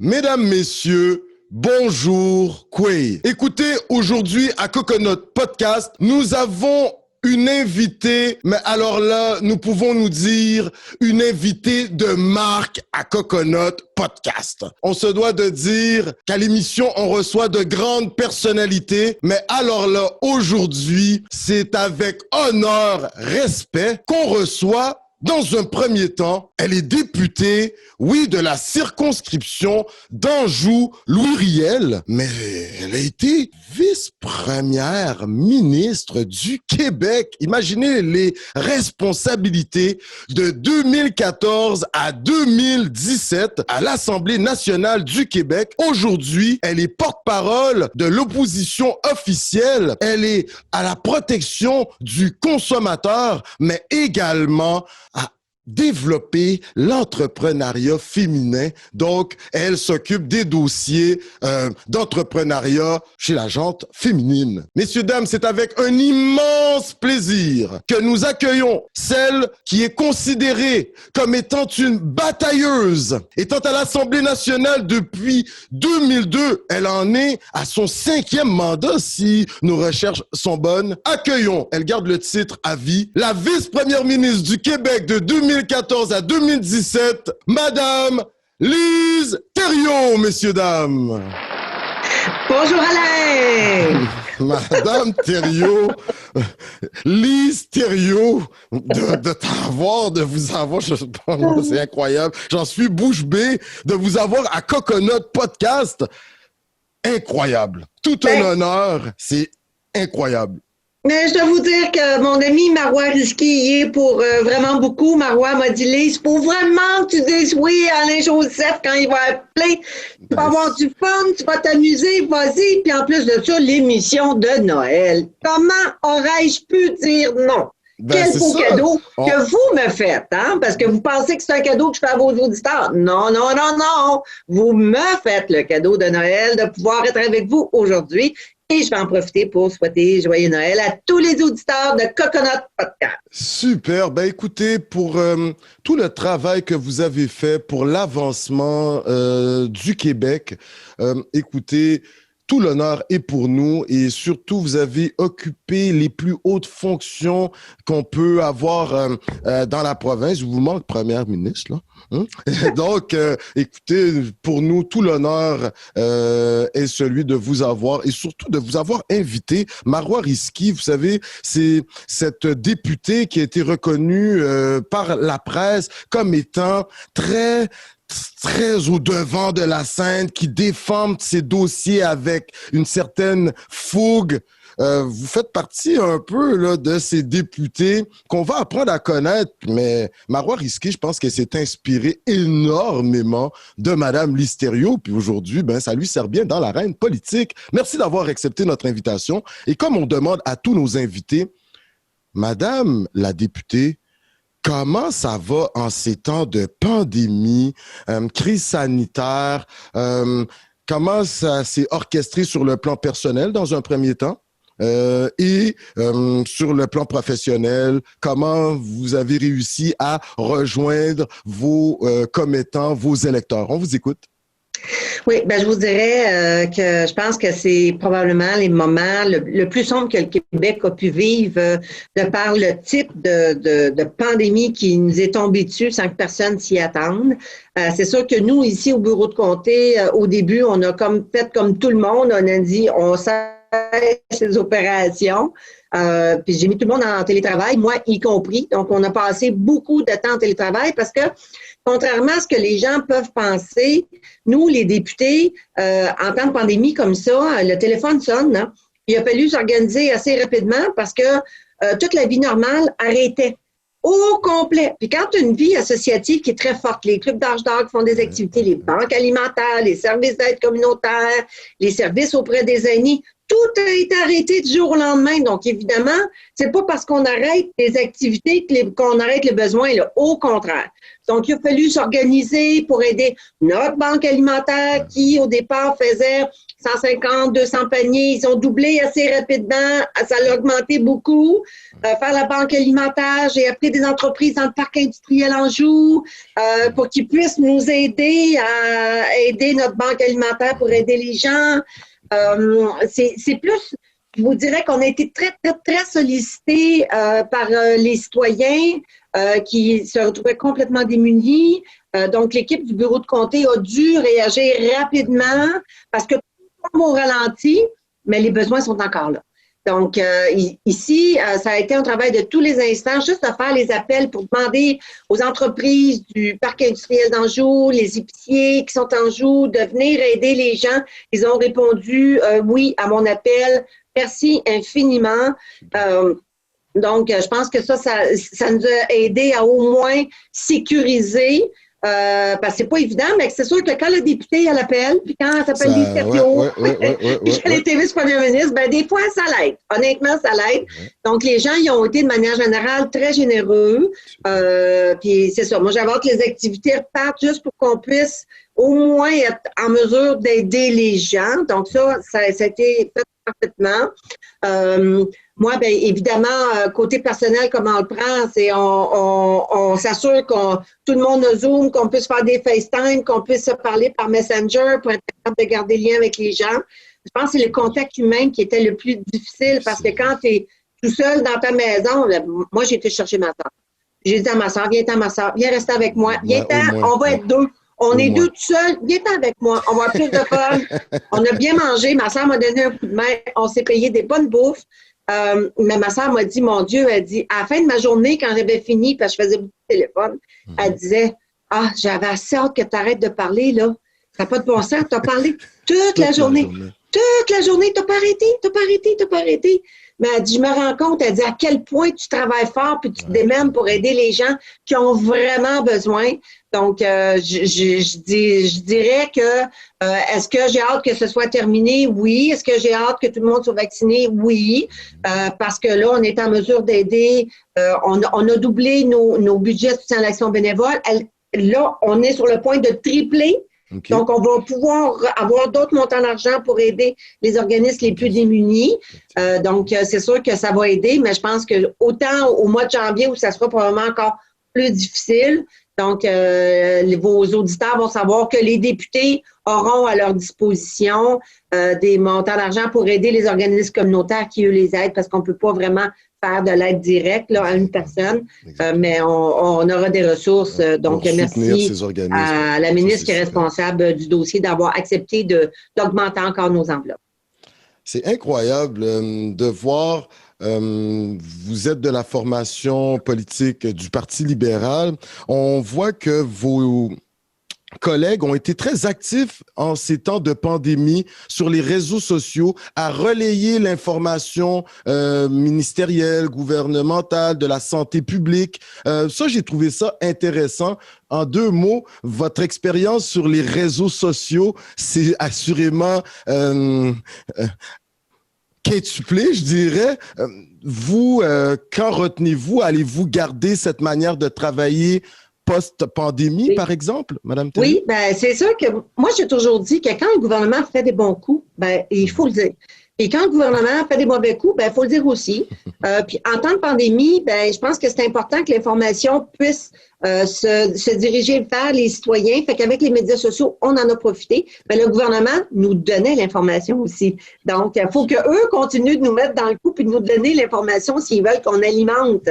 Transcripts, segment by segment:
Mesdames, messieurs, bonjour, Quay. Écoutez, aujourd'hui à Coconut Podcast, nous avons une invitée, mais alors là, nous pouvons nous dire une invitée de marque à Coconut Podcast. On se doit de dire qu'à l'émission, on reçoit de grandes personnalités, mais alors là, aujourd'hui, c'est avec honneur, respect qu'on reçoit. Dans un premier temps, elle est députée, oui, de la circonscription d'Anjou-Louis-Riel, mais elle a été vice-première ministre du Québec. Imaginez les responsabilités de 2014 à 2017 à l'Assemblée nationale du Québec. Aujourd'hui, elle est porte-parole de l'opposition officielle. Elle est à la protection du consommateur, mais également à développer l'entrepreneuriat féminin. Donc, elle s'occupe des dossiers d'entrepreneuriat chez la gente féminine. Messieurs, dames, c'est avec un immense plaisir que nous accueillons celle qui est considérée comme étant une batailleuse. Étant à l'Assemblée nationale depuis 2002, elle en est à son 5e mandat, si nos recherches sont bonnes. Accueillons, elle garde le titre à vie, la vice-première ministre du Québec de 2014 à 2017, Madame Lise Thériault, messieurs, dames. Bonjour Alain! Madame Thériault, Lise Thériault, de vous avoir, c'est incroyable. J'en suis bouche bée de vous avoir à Coconut Podcast. Incroyable. Tout un honneur. C'est incroyable. Mais je dois vous dire que mon ami Marois Risky y est pour vraiment beaucoup. Marois m'a dit, Lise, il faut vraiment que tu dises oui à Alain Joseph quand il va appeler. Tu vas avoir du fun, tu vas t'amuser, vas-y. Puis en plus de ça, l'émission de Noël. Comment aurais-je pu dire non? Quel beau cadeau que vous me faites, hein? Parce que vous pensez que c'est un cadeau que je fais à vos auditeurs. Non, non, non, non. Vous me faites le cadeau de Noël de pouvoir être avec vous aujourd'hui. Et je vais en profiter pour souhaiter joyeux Noël à tous les auditeurs de Coconut Podcast. Super. Ben écoutez, pour tout le travail que vous avez fait pour l'avancement du Québec, écoutez, tout l'honneur est pour nous et surtout, vous avez occupé les plus hautes fonctions qu'on peut avoir dans la province. Je vous manque première ministre, là. Hein? Donc, écoutez, pour nous, tout l'honneur est celui de vous avoir et surtout de vous avoir invité. Marois Risky, vous savez, c'est cette députée qui a été reconnue par la presse comme étant très au-devant de la scène, qui défend ses dossiers avec une certaine fougue. Vous faites partie un peu là, de ces députés qu'on va apprendre à connaître, mais Marois Risky, je pense qu'elle s'est inspirée énormément de Madame Lise Thériault, puis aujourd'hui, ben, ça lui sert bien dans l'arène politique. Merci d'avoir accepté notre invitation. Et comme on demande à tous nos invités, Madame la députée, comment ça va en ces temps de pandémie, crise sanitaire? Comment ça s'est orchestré sur le plan personnel dans un premier temps? Et sur le plan professionnel, comment vous avez réussi à rejoindre vos commettants, vos électeurs? On vous écoute. Oui, ben je vous dirais que je pense que c'est probablement les moments le plus sombre que le Québec a pu vivre de par le type de pandémie qui nous est tombé dessus sans que personne s'y attende. C'est sûr que nous, ici au bureau de comté, au début, on a fait comme tout le monde, on a dit on cesse les opérations. Puis j'ai mis tout le monde en télétravail, moi y compris. Donc, on a passé beaucoup de temps en télétravail parce que, contrairement à ce que les gens peuvent penser, nous, les députés, en temps de pandémie comme ça, le téléphone sonne. Hein? Il a fallu s'organiser assez rapidement parce que toute la vie normale arrêtait au complet. Puis quand tu as une vie associative qui est très forte, les clubs d'âge d'or qui font des activités, les banques alimentaires, les services d'aide communautaire, les services auprès des aînés, tout a été arrêté du jour au lendemain. Donc, évidemment, c'est pas parce qu'on arrête les activités qu'on arrête les besoins, là. Au contraire. Donc, il a fallu s'organiser pour aider notre banque alimentaire qui, au départ, faisait 150, 200 paniers. Ils ont doublé assez rapidement. Ça a augmenté beaucoup. Faire la banque alimentaire. J'ai appelé des entreprises dans le parc industriel Anjou pour qu'ils puissent nous aider à aider notre banque alimentaire pour aider les gens. C'est plus, je vous dirais qu'on a été très, très, très sollicités par les citoyens qui se retrouvaient complètement démunis. Donc, l'équipe du bureau de comté a dû réagir rapidement parce que tout au ralenti, mais les besoins sont encore là. Donc, ici, ça a été un travail de tous les instants, juste de faire les appels pour demander aux entreprises du parc industriel d'Anjou, les épiciers qui sont en Anjou, de venir aider les gens. Ils ont répondu oui à mon appel. Merci infiniment. Donc, je pense que ça nous a aidé à au moins sécuriser. Parce que c'est pas évident, mais c'est sûr que quand le député a l'appel, puis quand elle s'appelle Lise Capio, puis qu'elle était vice-premier ministre, ben des fois, ça l'aide. Honnêtement, ça l'aide. Donc, les gens, ils ont été de manière générale très généreux. Puis c'est ça. Moi, j'avais hâte que les activités repartent juste pour qu'on puisse au moins être en mesure d'aider les gens. Donc, ça a été fait parfaitement. Moi, bien évidemment, côté personnel, comment on le prend, c'est on s'assure qu'on tout le monde a Zoom, qu'on puisse faire des FaceTime, qu'on puisse se parler par Messenger pour être capable de garder lien avec les gens. Je pense que c'est le contact humain qui était le plus difficile parce que quand tu es tout seul dans ta maison, là, moi, j'ai été chercher ma soeur. J'ai dit à ma soeur, viens-t'en, ma soeur, viens rester avec moi. Viens-t'en, on va être deux. On est deux tout seuls. Viens-t'en avec moi. On va avoir plus de fun. On a bien mangé. Ma soeur m'a donné un coup de main. On s'est payé des bonnes bouffes. Mais ma soeur m'a dit, mon Dieu, elle dit, à la fin de ma journée, quand j'avais fini, parce que je faisais beaucoup de téléphone, elle disait, ah, j'avais assez hâte que tu arrêtes de parler, là. Ça n'a pas de bon sens. Tu as parlé toute la journée. Toute la journée, tu n'as pas arrêté. Mais elle dit, je me rends compte, elle dit, à quel point tu travailles fort puis tu te démènes pour aider les gens qui ont vraiment besoin. Donc, je dirais que est-ce que j'ai hâte que ce soit terminé? Oui. Est-ce que j'ai hâte que tout le monde soit vacciné? Oui. Parce que là, on est en mesure d'aider. On a doublé nos budgets de soutien à l'action bénévole. Là, on est sur le point de tripler. Okay. Donc, on va pouvoir avoir d'autres montants d'argent pour aider les organismes les plus démunis. Donc, c'est sûr que ça va aider, mais je pense que autant au mois de janvier où ça sera probablement encore plus difficile. Donc, vos auditeurs vont savoir que les députés auront à leur disposition des montants d'argent pour aider les organismes communautaires qui, eux, les aident parce qu'on ne peut pas vraiment faire de l'aide directe là, à une personne, mais on aura des ressources. Donc, merci à la ministre qui est responsable du dossier d'avoir accepté d'augmenter encore nos enveloppes. C'est incroyable de voir, vous êtes de la formation politique du Parti libéral. On voit que vos collègues ont été très actifs en ces temps de pandémie sur les réseaux sociaux à relayer l'information ministérielle, gouvernementale, de la santé publique. Ça, j'ai trouvé ça intéressant. En deux mots, votre expérience sur les réseaux sociaux, c'est assurément quintuplé, je dirais. Vous, quand retenez-vous? Allez-vous garder cette manière de travailler post-pandémie, oui, par exemple, Mme Thériault? Oui, bien, c'est sûr que moi, j'ai toujours dit que quand le gouvernement fait des bons coups, bien, il faut le dire. Et quand le gouvernement fait des mauvais coups, bien, il faut le dire aussi. Puis en temps de pandémie, bien, je pense que c'est important que l'information puisse se diriger vers les citoyens. Fait qu'avec les médias sociaux, on en a profité. Mais le gouvernement nous donnait l'information aussi. Donc, il faut qu'eux continuent de nous mettre dans le coup et de nous donner l'information s'ils veulent qu'on alimente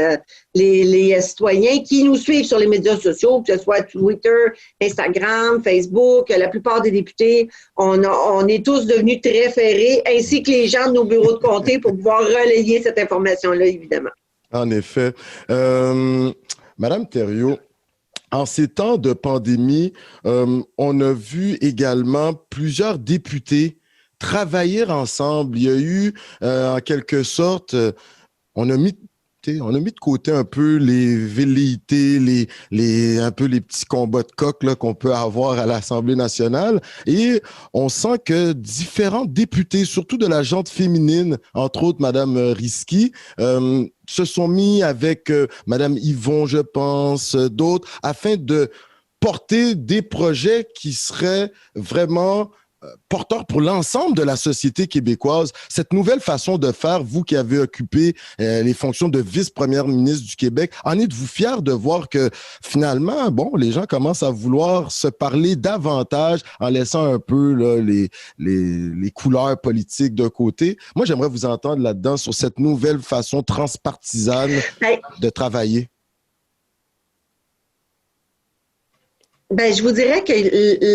les citoyens qui nous suivent sur les médias sociaux, que ce soit Twitter, Instagram, Facebook. La plupart des députés, on est tous devenus très ferrés, ainsi que les gens de nos bureaux de comté pour pouvoir relayer cette information-là, évidemment. En effet. Madame Thériault, en ces temps de pandémie, on a vu également plusieurs députés travailler ensemble. Il y a eu, en quelque sorte, on a mis on a mis de côté un peu les velléités, un peu les petits combats de coq là, qu'on peut avoir à l'Assemblée nationale. Et on sent que différents députés, surtout de la gente féminine, entre autres Mme Risky, se sont mis avec Mme Yvon, je pense, d'autres, afin de porter des projets qui seraient vraiment porteur pour l'ensemble de la société québécoise. Cette nouvelle façon de faire, vous qui avez occupé les fonctions de vice-première ministre du Québec, en êtes-vous fier de voir que finalement, bon, les gens commencent à vouloir se parler davantage en laissant un peu là, les couleurs politiques de côté? Moi, j'aimerais vous entendre là-dedans sur cette nouvelle façon transpartisane de travailler. Ben, je vous dirais que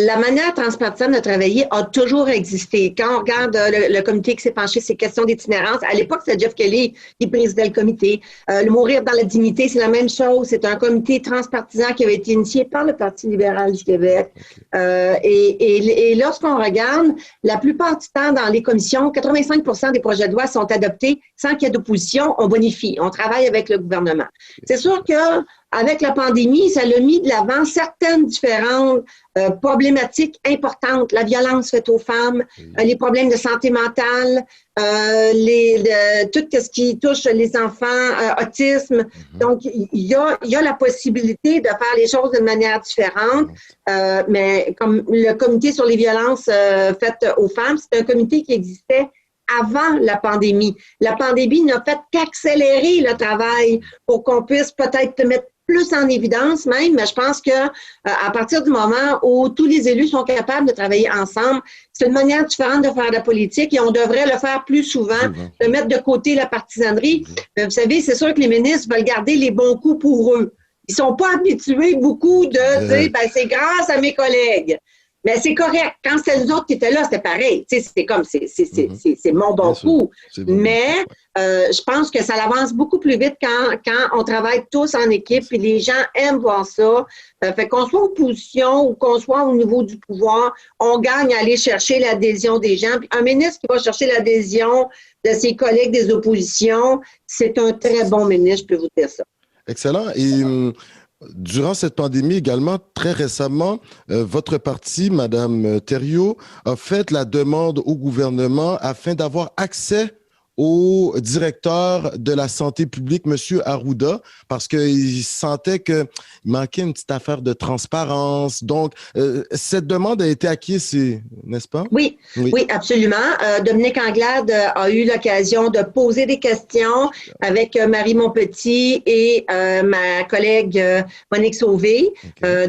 la manière transpartisane de travailler a toujours existé. Quand on regarde le comité qui s'est penché sur ces questions d'itinérance, à l'époque, c'était Jeff Kelly qui présidait le comité. Le Mourir dans la dignité, c'est la même chose. C'est un comité transpartisan qui avait été initié par le Parti libéral du Québec. Et lorsqu'on regarde, la plupart du temps, dans les commissions, 85% des projets de loi sont adoptés sans qu'il y ait d'opposition. On bonifie. On travaille avec le gouvernement. C'est sûr que avec la pandémie, ça l'a mis de l'avant certaines différentes problématiques importantes. La violence faite aux femmes, les problèmes de santé mentale, tout ce qui touche les enfants, autisme. Donc, il y a la possibilité de faire les choses d'une manière différente. Mais comme le comité sur les violences faites aux femmes, c'est un comité qui existait avant la pandémie. La pandémie n'a fait qu'accélérer le travail pour qu'on puisse peut-être mettre plus en évidence même, mais je pense que à partir du moment où tous les élus sont capables de travailler ensemble, c'est une manière différente de faire de la politique et on devrait le faire plus souvent, de mettre de côté la partisanerie. Vous savez, c'est sûr que les ministres veulent garder les bons coups pour eux. Ils sont pas habitués beaucoup de dire, ben, c'est grâce à mes collègues. Mais c'est correct. Quand c'était nous autres qui étaient là, c'était pareil. Tu sais, c'est comme, c'est mon bon coup. Mais je pense que ça avance beaucoup plus vite quand on travaille tous en équipe et les gens aiment voir ça. Fait qu'on soit opposition ou qu'on soit au niveau du pouvoir, on gagne à aller chercher l'adhésion des gens. Puis un ministre qui va chercher l'adhésion de ses collègues des oppositions, c'est un très bon ministre, je peux vous dire ça. Excellent. Et durant cette pandémie également, très récemment, votre parti, Madame Thériault, a fait la demande au gouvernement afin d'avoir accès au directeur de la santé publique, M. Arruda, parce qu'il sentait qu'il manquait une petite affaire de transparence. Donc, cette demande a été acquise, n'est-ce pas? Oui, absolument. Dominique Anglade a eu l'occasion de poser des questions avec Marie Montpetit et ma collègue Monique Sauvé.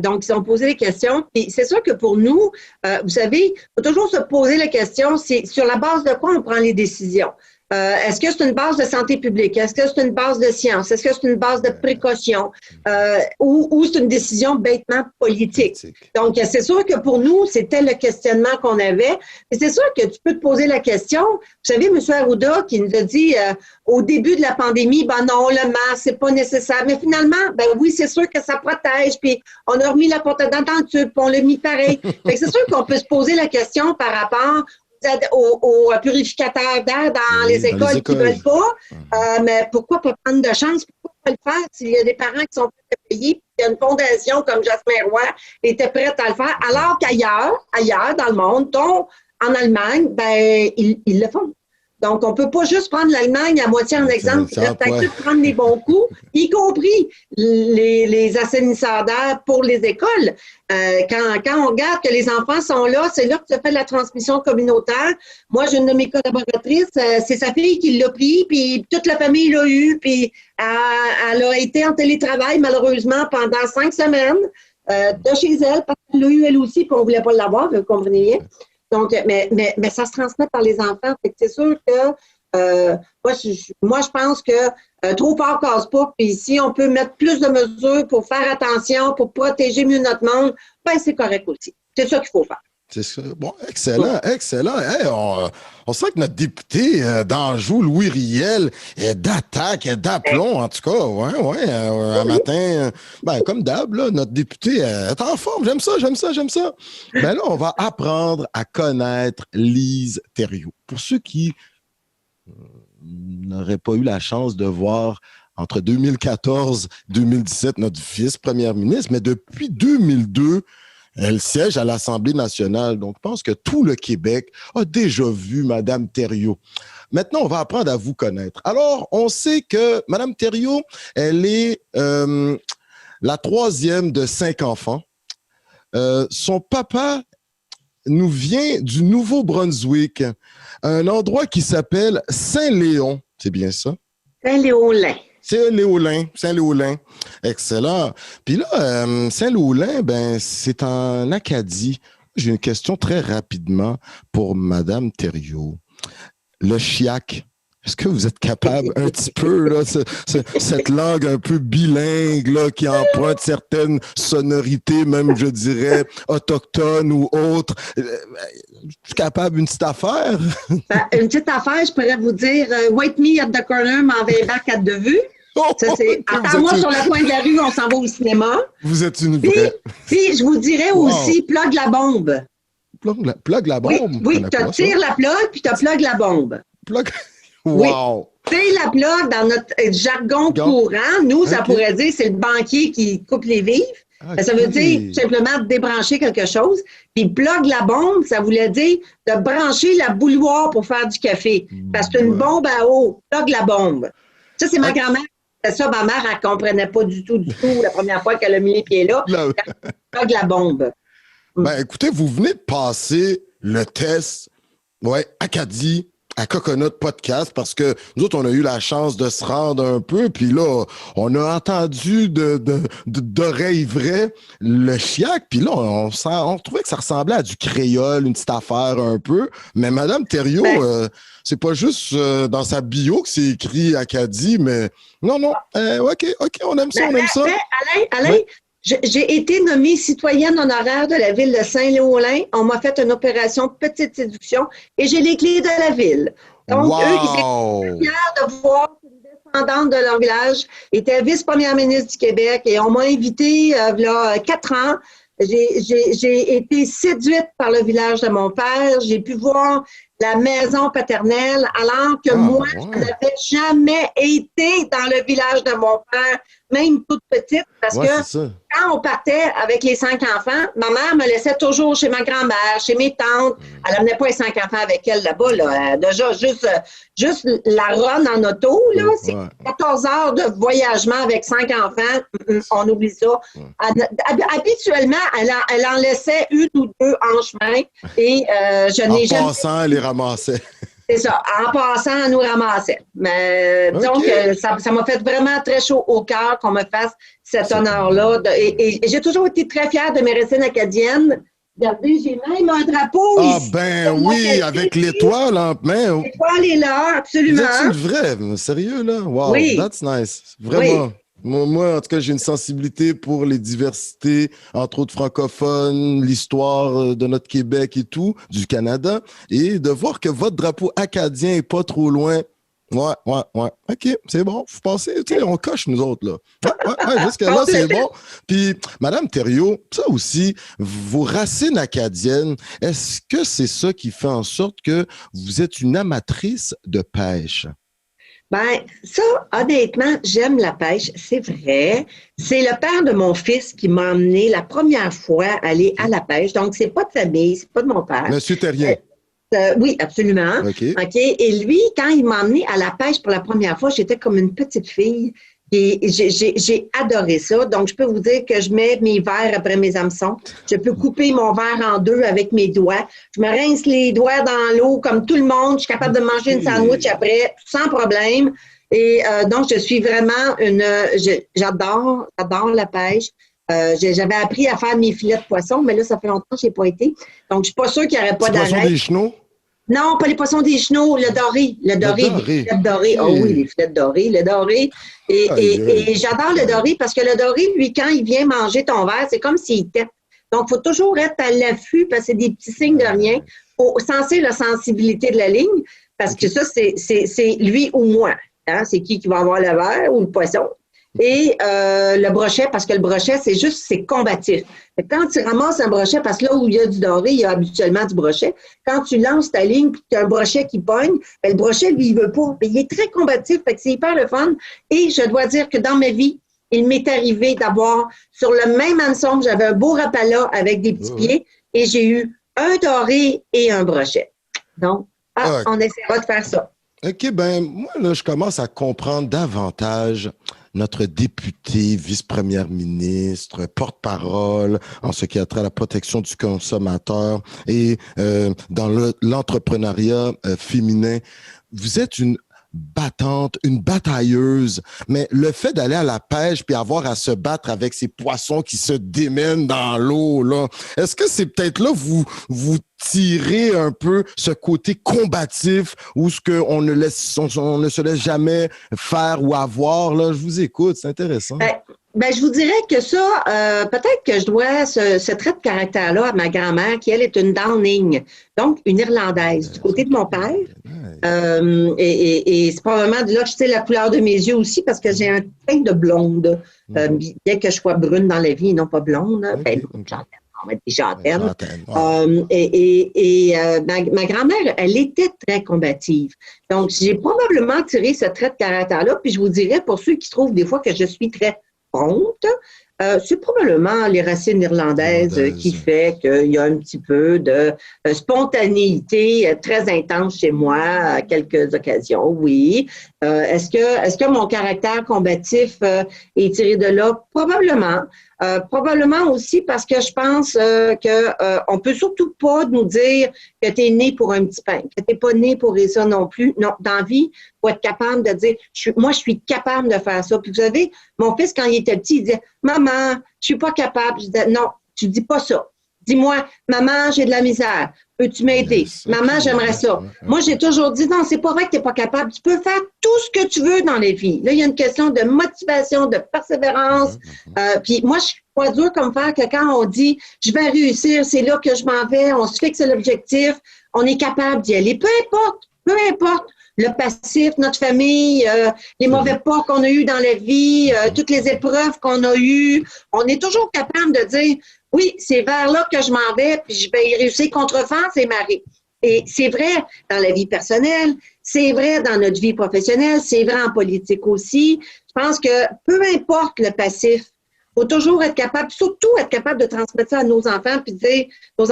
Donc, ils ont posé des questions. Puis c'est sûr que pour nous, vous savez, il faut toujours se poser la question, c'est sur la base de quoi on prend les décisions. Est-ce que c'est une base de santé publique? Est-ce que c'est une base de science? Est-ce que c'est une base de précaution? Ou c'est une décision bêtement politique? Donc, c'est sûr que pour nous, c'était le questionnement qu'on avait. Et c'est sûr que tu peux te poser la question. Vous savez, M. Arruda qui nous a dit au début de la pandémie, ben non, le masque, c'est pas nécessaire. Mais finalement, ben oui, c'est sûr que ça protège. Puis on a remis la porte d'entente, puis on l'a mis pareil. Fait que c'est sûr qu'on peut se poser la question par rapport aux purificateurs d'air dans les écoles qui ne veulent pas. Mais pourquoi pas prendre de chance? Pourquoi pas le faire s'il y a des parents qui sont prêts à payer? Puis il y a une fondation comme Jasmin Roy était prête à le faire, alors qu'ailleurs dans le monde, dont en Allemagne, ben, ils le font. Donc, on ne peut pas juste prendre l'Allemagne à moitié en exemple, peut-être prendre les bons coups, y compris les assainisseurs d'air pour les écoles. Quand on regarde que les enfants sont là, c'est là que se fait la transmission communautaire. Moi, j'ai une de mes collaboratrices, c'est sa fille qui l'a pris, puis toute la famille l'a eu, puis elle a été en télétravail, malheureusement, pendant 5 semaines de chez elle, parce qu'elle l'a eu elle aussi, puis on ne voulait pas l'avoir, vous comprenez? Donc, mais ça se transmet par les enfants. Fait que c'est sûr que moi, je pense que trop fort casse pas. Puis si on peut mettre plus de mesures pour faire attention, pour protéger mieux notre monde, ben c'est correct aussi. C'est ça qu'il faut faire. C'est ça. Bon, excellent, excellent. Hey, on sent que notre député d'Anjou, Louis Riel, est d'attaque, est d'aplomb, en tout cas. Un matin, ben, comme d'hab, là, notre député est en forme. J'aime ça. Ben là, on va apprendre à connaître Lise Thériault. Pour ceux qui n'auraient pas eu la chance de voir entre 2014 et 2017 notre vice-première ministre, mais depuis 2002, elle siège à l'Assemblée nationale. Donc, je pense que tout le Québec a déjà vu Mme Thériault. Maintenant, on va apprendre à vous connaître. Alors, on sait que Mme Thériault, elle est la troisième de 5 enfants. Son papa nous vient du Nouveau-Brunswick, un endroit qui s'appelle Saint-Léon. C'est bien ça? Saint-Léolin. Saint-Léolin. Excellent. Puis là, Saint-Léolin, ben, c'est en Acadie. J'ai une question très rapidement pour Mme Thériault. Le chiac, est-ce que vous êtes capable un petit peu, là, cette langue un peu bilingue, là, qui emprunte certaines sonorités, même, je dirais, autochtones ou autres? Es-tu capable une petite affaire? Une petite affaire, je pourrais vous dire, wait me at the corner, m'en vais back at the vue. Ça, c'est, attends-moi sur le coin de la rue, on s'en va au cinéma. Vous êtes une vraie. Puis je vous dirais aussi, plug la bombe. Plug la bombe? Oui, tu tires la plug, puis tu plug la bombe. Plug? Wow! Oui. Tire la plug dans notre jargon courant. Nous, ça pourrait dire c'est le banquier qui coupe les vivres. Okay. Ça veut dire simplement débrancher quelque chose. Puis plug la bombe, ça voulait dire de brancher la bouilloire pour faire du café. Parce que c'est une bombe à eau. Plug la bombe. Ça, c'est ma grand-mère. C'est ça, ma mère, elle ne comprenait pas du tout la première fois qu'elle a mis les pieds là. Plug la bombe. Ben, écoutez, vous venez de passer le test, Acadie, à Coconut Podcast, parce que nous autres, on a eu la chance de se rendre un peu, puis là, on a entendu d'oreilles vraies le chiac, puis là, on trouvait que ça ressemblait à du créole, une petite affaire un peu, mais Mme Thériault, c'est pas juste dans sa bio que c'est écrit Acadie, mais non, OK, on aime ça, Alain, j'ai été nommée citoyenne honoraire de la ville de Saint-Léolin. On m'a fait une opération petite séduction et j'ai les clés de la ville. Donc, eux, ils étaient fiers de voir une descendante de leur village, était vice-première ministre du Québec et on m'a invitée il y a 4 ans. J'ai été séduite par le village de mon père. J'ai pu voir la maison paternelle, alors que moi, je n'avais jamais été dans le village de mon père, même toute petite, parce que quand on partait avec les 5 enfants, ma mère me laissait toujours chez ma grand-mère, chez mes tantes. Elle n'amenait pas les 5 enfants avec elle là-bas. Là. Déjà, juste la run en auto, là, c'est 14 heures de voyagement avec 5 enfants. On oublie ça. Habituellement, elle en laissait une ou deux en chemin et je n'ai jamais... En passant, elle les ramassait. C'est ça. En passant, elle nous ramassait. Mais donc, ça m'a fait vraiment très chaud au cœur qu'on me fasse cet honneur-là. Et j'ai toujours été très fière de mes racines acadiennes. Regardez, j'ai même un drapeau ici. Ah ben oui, avec l'étoile en main. L'étoile est là, absolument. C'est une vraie, sérieux, là? Wow, that's nice. Vraiment. Oui. Moi, en tout cas, j'ai une sensibilité pour les diversités, entre autres francophones, l'histoire de notre Québec et tout, du Canada, et de voir que votre drapeau acadien est pas trop loin. Ouais. OK, c'est bon. Vous pensez, tu sais, on coche, nous autres, là. Ouais, jusque-là, c'est bon. Puis, Mme Thériault, ça aussi, vos racines acadiennes, est-ce que c'est ça qui fait en sorte que vous êtes une amatrice de pêche? Ben, ça, honnêtement, j'aime la pêche, c'est vrai. C'est le père de mon fils qui m'a emmené la première fois aller à la pêche. Donc, c'est pas de famille, c'est pas de mon père. Monsieur Terrien. Oui, absolument. OK. Et lui, quand il m'a emmené à la pêche pour la première fois, j'étais comme une petite fille. Et j'ai adoré ça. Donc, je peux vous dire que je mets mes verres après mes hameçons. Je peux couper mon verre en deux avec mes doigts. Je me rince les doigts dans l'eau comme tout le monde. Je suis capable de manger une sandwich après sans problème. Et donc, je suis vraiment j'adore la pêche. J'avais appris à faire mes filets de poisson, mais là, ça fait longtemps que je n'ai pas été. Donc, je ne suis pas sûre qu'il n'y aurait pas d'arrêt. Poisson des chenaux? Non, pas les poissons des chenaux, le doré. Le filets de doré. Oh oui, les filets de doré, le doré. Et j'adore le doré parce que le doré, lui, quand il vient manger ton verre, c'est comme s'il tête. Donc, il faut toujours être à l'affût parce que c'est des petits signes de rien pour senser la sensibilité de la ligne parce que ça, c'est lui ou moi. Hein? C'est qui va avoir le verre ou le poisson. et le brochet, parce que le brochet, c'est combatif. Quand tu ramasses un brochet, parce que là où il y a du doré, il y a habituellement du brochet, quand tu lances ta ligne puis tu as un brochet qui pogne, ben, le brochet, lui, il veut pas. Ben, il est très combatif, fait que c'est hyper le fun. Et je dois dire que dans ma vie, il m'est arrivé d'avoir sur le même hameçon, j'avais un beau rapala avec des petits pieds et j'ai eu un doré et un brochet. Donc, on essaiera de faire ça. OK, ben moi, là, je commence à comprendre davantage notre députée, vice-première ministre, porte-parole en ce qui a trait à la protection du consommateur et dans l'entrepreneuriat féminin. Vous êtes une battante, une batailleuse, mais le fait d'aller à la pêche puis avoir à se battre avec ces poissons qui se démènent dans l'eau, là, est-ce que c'est peut-être là vous tirez un peu ce côté combatif ou ce qu'on ne on ne se laisse jamais faire ou avoir, là? Je vous écoute, c'est intéressant. Ben, je vous dirais que ça, peut-être que je dois ce trait de caractère-là à ma grand-mère, qui, elle, est une Downing, donc une Irlandaise, du côté de mon père. Et c'est probablement de là que je sais la couleur de mes yeux aussi, parce que j'ai un teint de blonde, bien que je sois brune dans la vie et non pas blonde. Ben, on va être déjà ma grand-mère, elle était très combative. Donc, j'ai probablement tiré ce trait de caractère-là, puis je vous dirais, pour ceux qui trouvent des fois que je suis très prompte, c'est probablement les racines irlandaises qui fait qu'il y a un petit peu de spontanéité très intense chez moi à quelques occasions, oui. Est-ce que mon caractère combatif est tiré de là? Probablement. Probablement aussi parce que je pense on peut surtout pas nous dire que tu es né pour un petit pain, que tu n'es pas né pour ça non plus. Non, dans la vie, il faut être capable de dire moi, je suis capable de faire ça. Puis vous savez, mon fils, quand il était petit, il disait maman, je suis pas capable. Je disais non, tu dis pas ça. Dis-moi, maman, j'ai de la misère. Peux-tu m'aider? Maman, j'aimerais ça. Moi, j'ai toujours dit, non, c'est pas vrai que tu n'es pas capable. Tu peux faire tout ce que tu veux dans les vies. Là, il y a une question de motivation, de persévérance. Puis moi, je suis pas dur comme faire que quand on dit, je vais réussir, c'est là que je m'en vais, on se fixe l'objectif, on est capable d'y aller. Peu importe. Le passif, notre famille, les mauvais pas qu'on a eus dans la vie, toutes les épreuves qu'on a eues, on est toujours capable de dire, oui, c'est vers là que je m'en vais, puis je vais y réussir contre vents et marées. Et c'est vrai dans la vie personnelle, c'est vrai dans notre vie professionnelle, c'est vrai en politique aussi. Je pense que peu importe le passif, il faut toujours être capable, surtout être capable de transmettre ça à nos enfants, puis dire, nos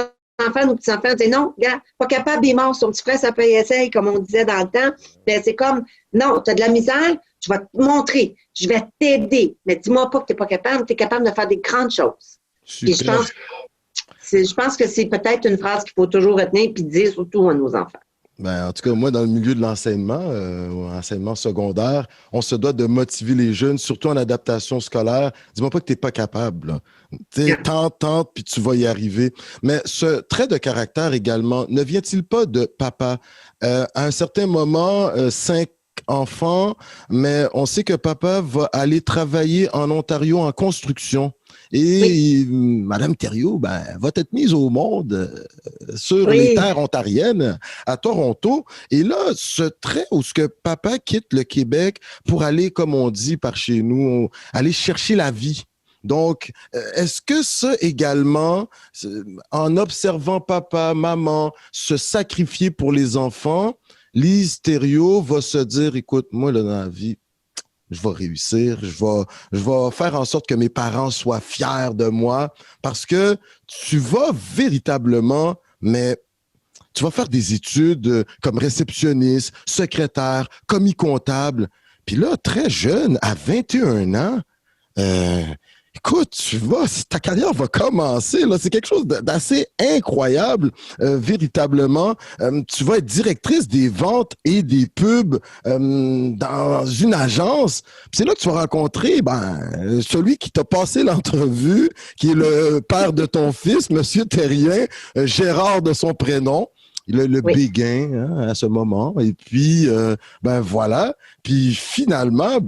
enfants, nos petits-enfants, dire non, gars, pas capable, il est mort, son petit frère, ça peut y essayer, comme on disait dans le temps. Mais c'est comme, non, tu as de la misère, je vais te montrer, je vais t'aider, mais dis-moi pas que tu n'es pas capable, tu es capable de faire des grandes choses. Et je pense que c'est peut-être une phrase qu'il faut toujours retenir puis dire surtout à nos enfants. Ben, en tout cas, moi, dans le milieu de l'enseignement, enseignement secondaire, on se doit de motiver les jeunes, surtout en adaptation scolaire. Dis-moi pas que tu n'es pas capable. Tente, puis tu vas y arriver. Mais ce trait de caractère également, ne vient-il pas de papa? À un certain moment, 5 enfants, mais on sait que papa va aller travailler en Ontario en construction. Et Madame Thériault, va être mise au monde sur les terres ontariennes à Toronto. Et là, ce trait où ce que papa quitte le Québec pour aller, comme on dit par chez nous, aller chercher la vie. Donc, est-ce que ça également, en observant papa, maman, se sacrifier pour les enfants, Lise Thériault va se dire, écoute, moi, là, dans la vie, je vais réussir, je vais faire en sorte que mes parents soient fiers de moi parce que tu vas véritablement, mais tu vas faire des études comme réceptionniste, secrétaire, commis comptable. Puis là, très jeune, à 21 ans, écoute, ta carrière va commencer. Là, c'est quelque chose d'assez incroyable, véritablement. Tu vas être directrice des ventes et des pubs dans une agence. Puis c'est là que tu vas rencontrer celui qui t'a passé l'entrevue, qui est le père de ton fils, Monsieur Terrien, Gérard de son prénom. Il a le béguin à ce moment. Et puis, voilà. Puis finalement,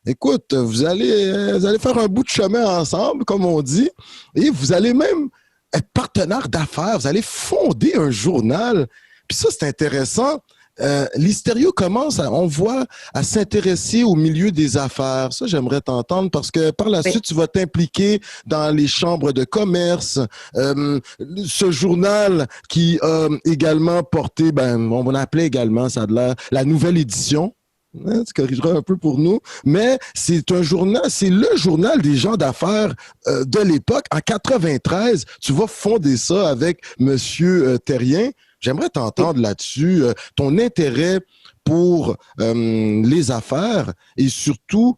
écoute, vous allez faire un bout de chemin ensemble, comme on dit, et vous allez même être partenaire d'affaires, vous allez fonder un journal. Puis ça, c'est intéressant. l'Hystério commence, on voit, à s'intéresser au milieu des affaires. Ça, j'aimerais t'entendre parce que par la suite, tu vas t'impliquer dans les chambres de commerce. Ce journal qui a également porté, on appelait également, ça a de l'air, la nouvelle édition. Hein, tu corrigeras un peu pour nous, mais c'est un journal, c'est le journal des gens d'affaires de l'époque. En 93, tu vas fonder ça avec Monsieur Terrien. J'aimerais t'entendre là-dessus, ton intérêt pour les affaires et surtout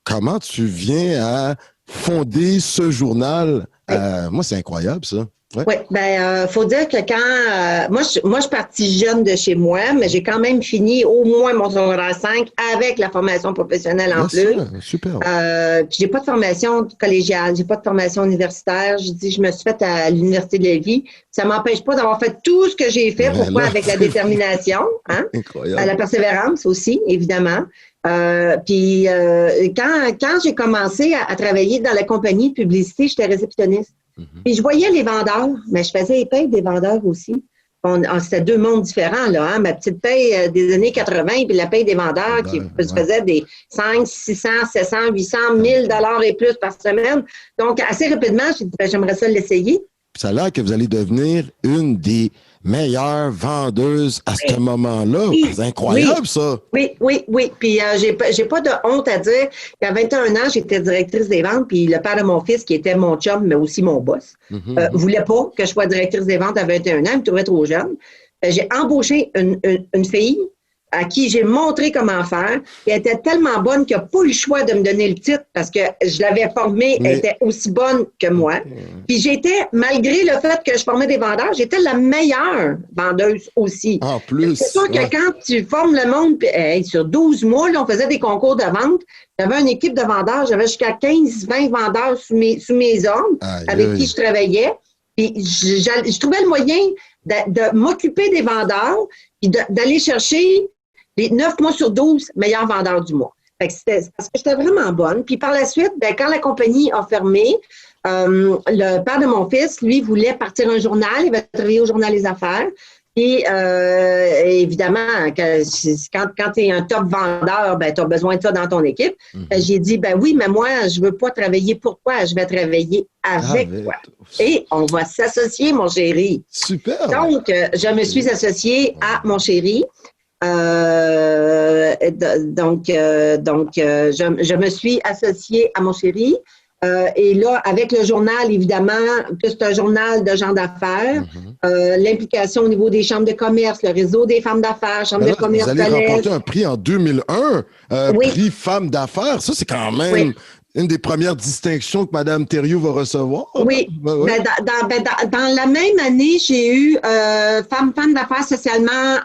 comment tu viens à fonder ce journal. Moi, c'est incroyable ça. Ouais. Oui, faut dire que quand moi je suis partie jeune de chez moi, mais j'ai quand même fini au moins mon secondaire 5 avec la formation professionnelle en plus. Super. Puis j'ai pas de formation collégiale, j'ai pas de formation universitaire. Je me suis faite à l'Université de Lévis. Ça m'empêche pas d'avoir fait tout ce que j'ai fait. Mais pourquoi? Là, avec la détermination, hein? Incroyable. La persévérance aussi, évidemment. Puis quand j'ai commencé à travailler dans la compagnie de publicité, j'étais réceptionniste. Puis je voyais les vendeurs, mais je faisais les payes des vendeurs aussi. C'était deux mondes différents, là. Hein? Ma petite paye des années 80 puis la paye des vendeurs qui faisait des 5, 600, 700, 800, 1000 $ et plus par semaine. Donc, assez rapidement, j'ai dit, j'aimerais ça l'essayer. Ça a l'air que vous allez devenir une des meilleure vendeuse à ce moment-là. Oui, c'est incroyable, ça. Oui. Puis j'ai pas de honte à dire qu'à 21 ans, j'étais directrice des ventes, puis le père de mon fils, qui était mon chum, mais aussi mon boss, voulait pas que je sois directrice des ventes à 21 ans, il me trouvait trop jeune. J'ai embauché une fille à qui j'ai montré comment faire. Elle était tellement bonne qu'il n'a pas eu le choix de me donner le titre parce que je l'avais formée, elle était aussi bonne que moi. Puis j'étais, malgré le fait que je formais des vendeurs, j'étais la meilleure vendeuse aussi. En plus. C'est sûr que quand tu formes le monde, puis, sur 12 mois, là, on faisait des concours de vente. J'avais une équipe de vendeurs, j'avais jusqu'à 15-20 vendeurs sous mes ordres avec qui je travaillais. Puis je trouvais le moyen de m'occuper des vendeurs puis d'aller chercher les 9 mois sur 12 meilleurs vendeurs du mois. Fait que parce que j'étais vraiment bonne. Puis par la suite, quand la compagnie a fermé, le père de mon fils, lui, voulait partir un journal. Il va travailler au Journal des Affaires. Et évidemment, quand tu es un top vendeur, tu as besoin de ça dans ton équipe. J'ai dit, oui, mais moi, je veux pas travailler pour toi, je vais travailler avec toi. Et on va s'associer, mon chéri. Super! Donc, je me suis associée à mon chéri. Je me suis associée à mon chéri. Et là, avec le journal, évidemment, que c'est un journal de gens d'affaires, l'implication au niveau des chambres de commerce, le réseau des femmes d'affaires, chambres de commerce. Vous allez remporter un prix en 2001, prix femmes d'affaires. Ça, c'est quand même une des premières distinctions que Mme Thériault va recevoir. Oui. Dans la même année, j'ai eu femme d'affaires socialement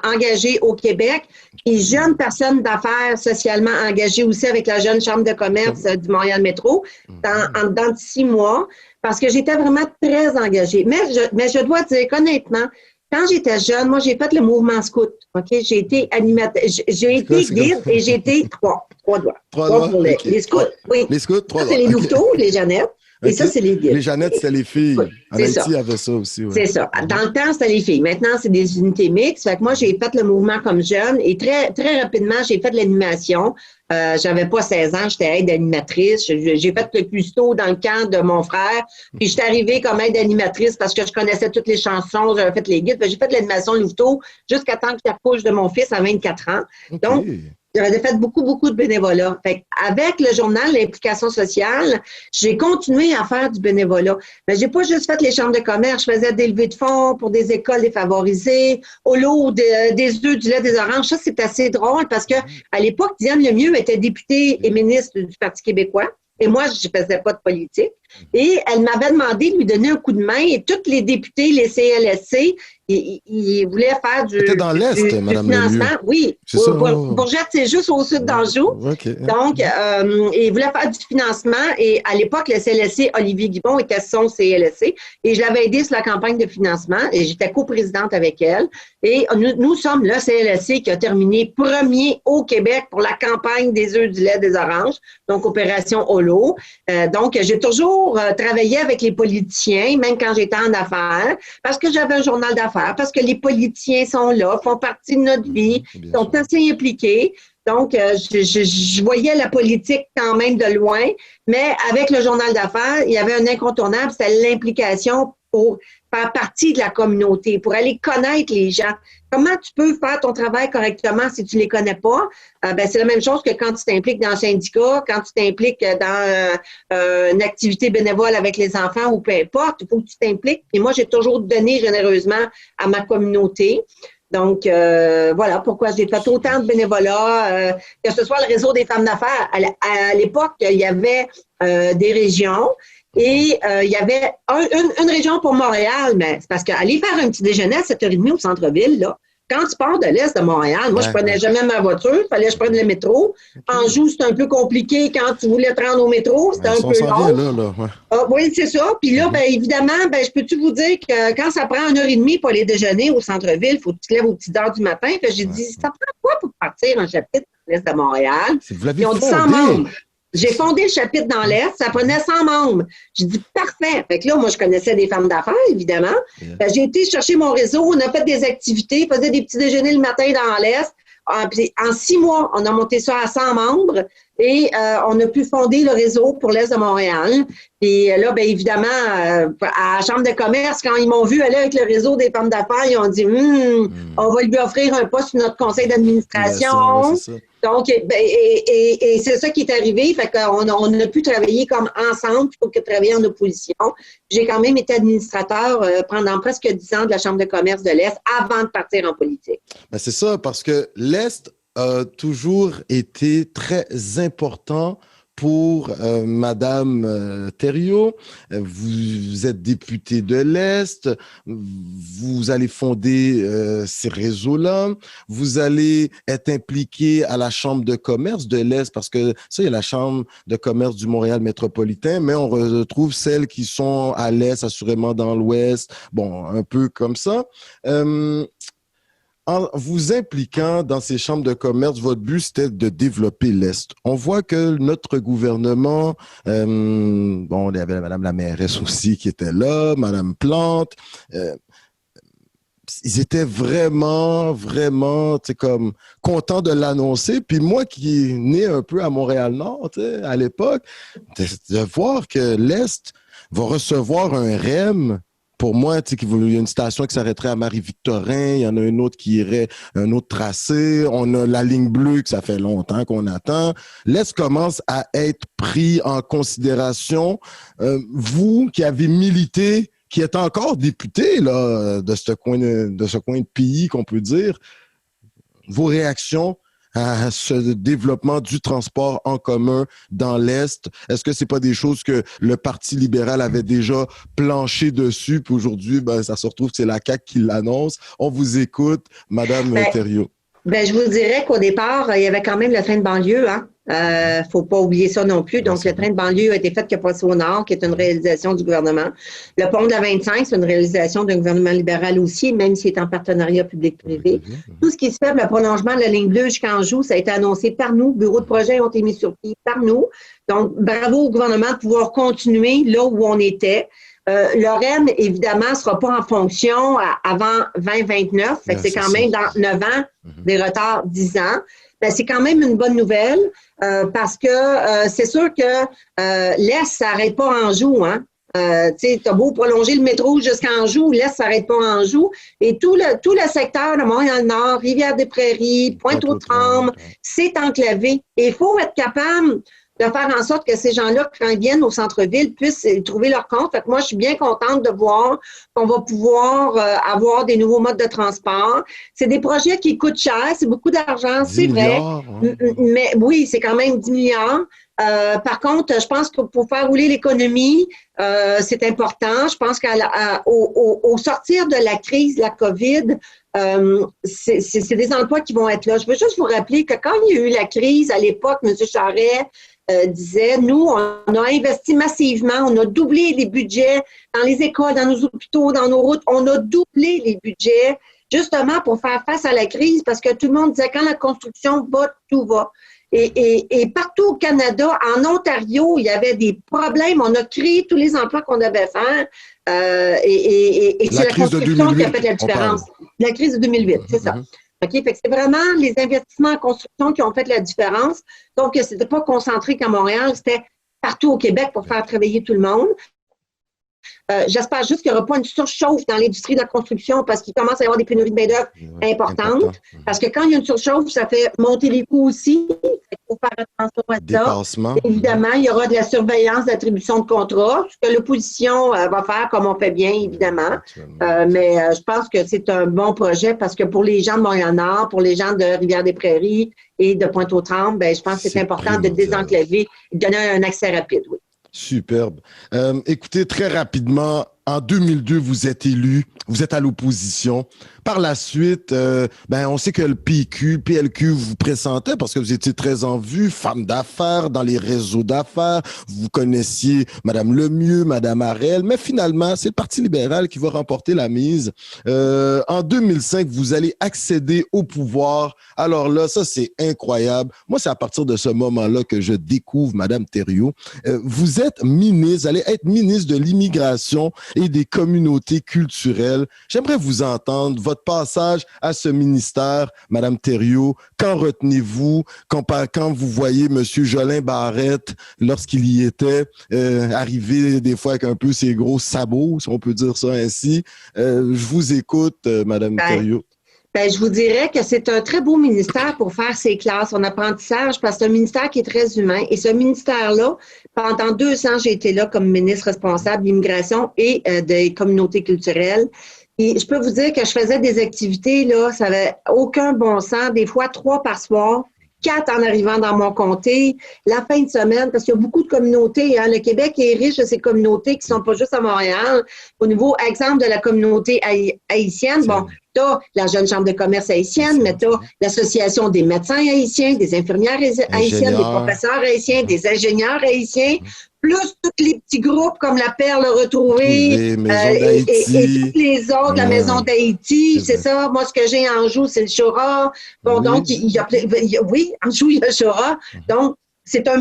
engagée au Québec et jeune personne d'affaires socialement engagée aussi avec la jeune chambre de commerce du Montréal Métro dans 6 mois parce que j'étais vraiment très engagée. Mais je dois dire qu'honnêtement, quand j'étais jeune, moi, j'ai fait le mouvement scout. OK? J'ai été animatrice. J'ai été guide et j'ai été trois doigts. Pour les scouts. Oui. Les scouts, 3 doigts. Ça, c'est les louveteaux, les Jeannettes. Et ça, c'est les guides. Les Jeannettes, c'était les filles. En Haïti, il y avait ça aussi. Ouais. C'est ça. Dans le temps, c'était les filles. Maintenant, c'est des unités mixtes. Fait que moi, j'ai fait le mouvement comme jeune et très, très rapidement, j'ai fait de l'animation. J'avais pas 16 ans, j'étais aide animatrice. J'ai fait le cuistot dans le camp de mon frère. Puis, j'étais arrivée comme aide animatrice parce que je connaissais toutes les chansons, j'avais fait les guides. J'ai fait de l'animation louveteau jusqu'à temps que j'accouche de mon fils à 24 ans. Okay. Donc, j'avais fait beaucoup de bénévolat. Fait avec le journal, l'implication sociale, j'ai continué à faire du bénévolat. Mais j'ai pas juste fait les chambres de commerce, je faisais des levées de fonds pour des écoles défavorisées, au lot des œufs, du lait, des oranges. Ça, c'est assez drôle parce que à l'époque, Diane Lemieux était députée et ministre du Parti québécois. Et moi, je ne faisais pas de politique. Et elle m'avait demandé de lui donner un coup de main. Et tous les députés, les CLSC, ils voulaient faire du financement. Oui, Bourgette, c'est juste au sud d'Anjou. Okay. Donc, ils voulaient faire du financement. Et à l'époque, le CLSC, Olivier Guibon, était son CLSC. Et je l'avais aidé sur la campagne de financement. Et j'étais coprésidente avec elle. Et nous sommes le CLSC qui a terminé premier au Québec pour la campagne des œufs, du lait, des oranges. Donc, opération Holo. Donc, j'ai toujours toujours travaillé avec les politiciens, même quand j'étais en affaires, parce que j'avais un journal d'affaires, parce que les politiciens sont là, font partie de notre vie, sont assez impliqués. Donc, je voyais la politique quand même de loin, mais avec le journal d'affaires, il y avait un incontournable, c'était l'implication pour faire partie de la communauté, pour aller connaître les gens. Comment tu peux faire ton travail correctement si tu les connais pas? C'est la même chose que quand tu t'impliques dans un syndicat, quand tu t'impliques dans une activité bénévole avec les enfants ou peu importe, il faut que tu t'impliques. Et moi, j'ai toujours donné généreusement à ma communauté. Donc, voilà pourquoi j'ai fait autant de bénévolat, que ce soit le réseau des femmes d'affaires. À l'époque, il y avait des régions et il y avait une région pour Montréal, mais c'est parce qu'aller faire un petit déjeuner à 7h30 au centre-ville, là, quand tu pars de l'Est de Montréal, moi, je prenais jamais ma voiture, il fallait que je prenne le métro. Anjou, c'était un peu compliqué quand tu voulais te rendre au métro, c'était un peu long. Oui, c'est ça. Puis là, évidemment, je peux-tu vous dire que quand ça prend 1h30 pour aller déjeuner au centre-ville, il faut que tu te lèves aux petites heures du matin. Fait que j'ai dit, ça prend quoi pour partir un chapitre dans l'Est de Montréal? Vous l'avez Ils ont dit 100 membres. J'ai fondé le chapitre dans l'Est, ça prenait 100 membres. J'ai dit, parfait. Fait que là, moi, je connaissais des femmes d'affaires, évidemment. J'ai été chercher mon réseau, on a fait des activités, faisait des petits déjeuners le matin dans l'Est. En 6 mois, on a monté ça à 100 membres et on a pu fonder le réseau pour l'Est de Montréal. Et là, évidemment, à la Chambre de commerce, quand ils m'ont vu aller avec le réseau des femmes d'affaires, ils ont dit, on va lui offrir un poste sur notre conseil d'administration. Donc, et c'est ça qui est arrivé. Fait qu'on a pu travailler comme ensemble plutôt que de travailler en opposition. J'ai quand même été administrateur pendant presque 10 ans de la Chambre de commerce de l'Est avant de partir en politique. C'est ça, parce que l'Est a toujours été très important pour Madame Thériault. Vous êtes députée de l'Est, vous allez fonder ces réseaux-là, vous allez être impliqué à la Chambre de commerce de l'Est, parce que ça, il y a la Chambre de commerce du Montréal métropolitain, mais on retrouve celles qui sont à l'Est, assurément dans l'Ouest, bon, un peu comme ça. En vous impliquant dans ces chambres de commerce, votre but, c'était de développer l'Est. On voit que notre gouvernement, il y avait Madame la mairesse aussi qui était là, Madame Plante, ils étaient vraiment, comme contents de l'annoncer. Puis moi qui est né un peu à Montréal-Nord, à l'époque, de voir que l'Est va recevoir un REM. Pour moi, il y a une station qui s'arrêterait à Marie-Victorin, il y en a une autre qui irait un autre tracé, on a la ligne bleue que ça fait longtemps qu'on attend. L'Est commence à être pris en considération. Vous qui avez milité, qui êtes encore député là, de ce coin de pays qu'on peut dire, vos réactions à ce développement du transport en commun dans l'Est? Est-ce que c'est pas des choses que le Parti libéral avait déjà planché dessus, puis aujourd'hui, ça se retrouve que c'est la CAQ qui l'annonce? On vous écoute, Madame Thériault. Je vous dirais qu'au départ, il y avait quand même le train de banlieue, hein. Faut pas oublier ça non plus. Donc, le train de banlieue a été fait que passer au nord, qui est une réalisation du gouvernement. Le pont de la 25, c'est une réalisation d'un gouvernement libéral aussi, même s'il est en partenariat public-privé. Tout ce qui se fait, le prolongement de la ligne bleue jusqu'à Anjou, ça a été annoncé par nous. Bureaux de projet ont été mis sur pied par nous. Donc, bravo au gouvernement de pouvoir continuer là où on était. Le REM, évidemment, ne sera pas en fonction avant 2029. Fait que c'est quand même dans 9 ans, des retards 10 ans. C'est quand même une bonne nouvelle parce que c'est sûr que l'Est, ça n'arrête pas en Anjou, hein. Tu as beau prolonger le métro jusqu'à Anjou, l'Est ne s'arrête pas en Anjou. Et tout le secteur de Montréal-Nord, Rivière-des-Prairies, Pointe-aux-Trembles, c'est enclavé. Et il faut être capable de faire en sorte que ces gens-là, quand ils viennent au centre-ville, puissent trouver leur compte. Fait que moi, je suis bien contente de voir qu'on va pouvoir avoir des nouveaux modes de transport. C'est des projets qui coûtent cher, c'est beaucoup d'argent, c'est vrai. Mais oui, c'est quand même 10 milliards. Par contre, je pense que pour faire rouler l'économie, c'est important. Je pense qu'au sortir de la crise de la COVID, c'est des emplois qui vont être là. Je veux juste vous rappeler que quand il y a eu la crise, à l'époque, M. Charest disait, nous, on a investi massivement, on a doublé les budgets dans les écoles, dans nos hôpitaux, dans nos routes, on a doublé les budgets justement pour faire face à la crise parce que tout le monde disait quand la construction va, tout va. Et partout au Canada, en Ontario, il y avait des problèmes. On a créé tous les emplois qu'on devait faire. Et c'est la construction qui a fait la différence. La crise de 2008, c'est ça. OK? Fait que c'est vraiment les investissements en construction qui ont fait la différence. Donc, c'était pas concentré qu'à Montréal, c'était partout au Québec pour faire travailler tout le monde. J'espère juste qu'il n'y aura pas une surchauffe dans l'industrie de la construction parce qu'il commence à y avoir des pénuries de main-d'œuvre importantes. Parce que quand il y a une surchauffe, ça fait monter les coûts aussi. Il faut faire attention à ça. Dépassement. Évidemment, il y aura de la surveillance d'attribution de contrats, ce que l'opposition va faire comme on fait bien, évidemment. Mais je pense que c'est un bon projet parce que pour les gens de Montréal-Nord, pour les gens de Rivière-des-Prairies et de Pointe-aux-Trembles, ben, je pense que c'est important de désenclaver et de donner un accès rapide, oui. Superbe. Écoutez, très rapidement, en 2002, vous êtes élu, vous êtes à l'opposition. Par la suite, on sait que le PLQ vous pressentait parce que vous étiez très en vue, femme d'affaires dans les réseaux d'affaires. Vous connaissiez Madame Lemieux, Madame Harel, mais finalement, c'est le Parti libéral qui va remporter la mise. En 2005, vous allez accéder au pouvoir. Alors là, ça, c'est incroyable. Moi, c'est à partir de ce moment-là que je découvre Madame Thériault. Vous êtes ministre, vous allez être ministre de l'Immigration et des communautés culturelles. J'aimerais vous entendre, votre passage à ce ministère, Madame Thériault. Quand retenez-vous, quand vous voyez Monsieur Jolin Barrette, lorsqu'il y était, arriver des fois avec un peu ses gros sabots, si on peut dire ça ainsi. Je vous écoute, Madame Thériault. Ben, je vous dirais que c'est un très beau ministère pour faire ses classes, son apprentissage, parce que c'est un ministère qui est très humain. Et ce ministère-là, pendant 2 ans, j'ai été là comme ministre responsable de l'immigration et des communautés culturelles. Et je peux vous dire que je faisais des activités, là, ça n'avait aucun bon sens, des fois 3 par soir, 4 en arrivant dans mon comté, la fin de semaine, parce qu'il y a beaucoup de communautés. Hein. Le Québec est riche de ces communautés qui ne sont pas juste à Montréal. Au niveau, exemple, de la communauté haïtienne, bon, tu as la Jeune Chambre de commerce haïtienne, mais tu as l'Association des médecins haïtiens, des infirmières haïtiennes, des professeurs haïtiens, des ingénieurs haïtiens, plus tous les petits groupes comme la Perle retrouvée et tous les autres, la Maison d'Haïti, c'est ça. Moi, ce que j'ai en Anjou, c'est le Chora. Bon, donc, oui, en Anjou, il y a le Chora. Donc, c'est un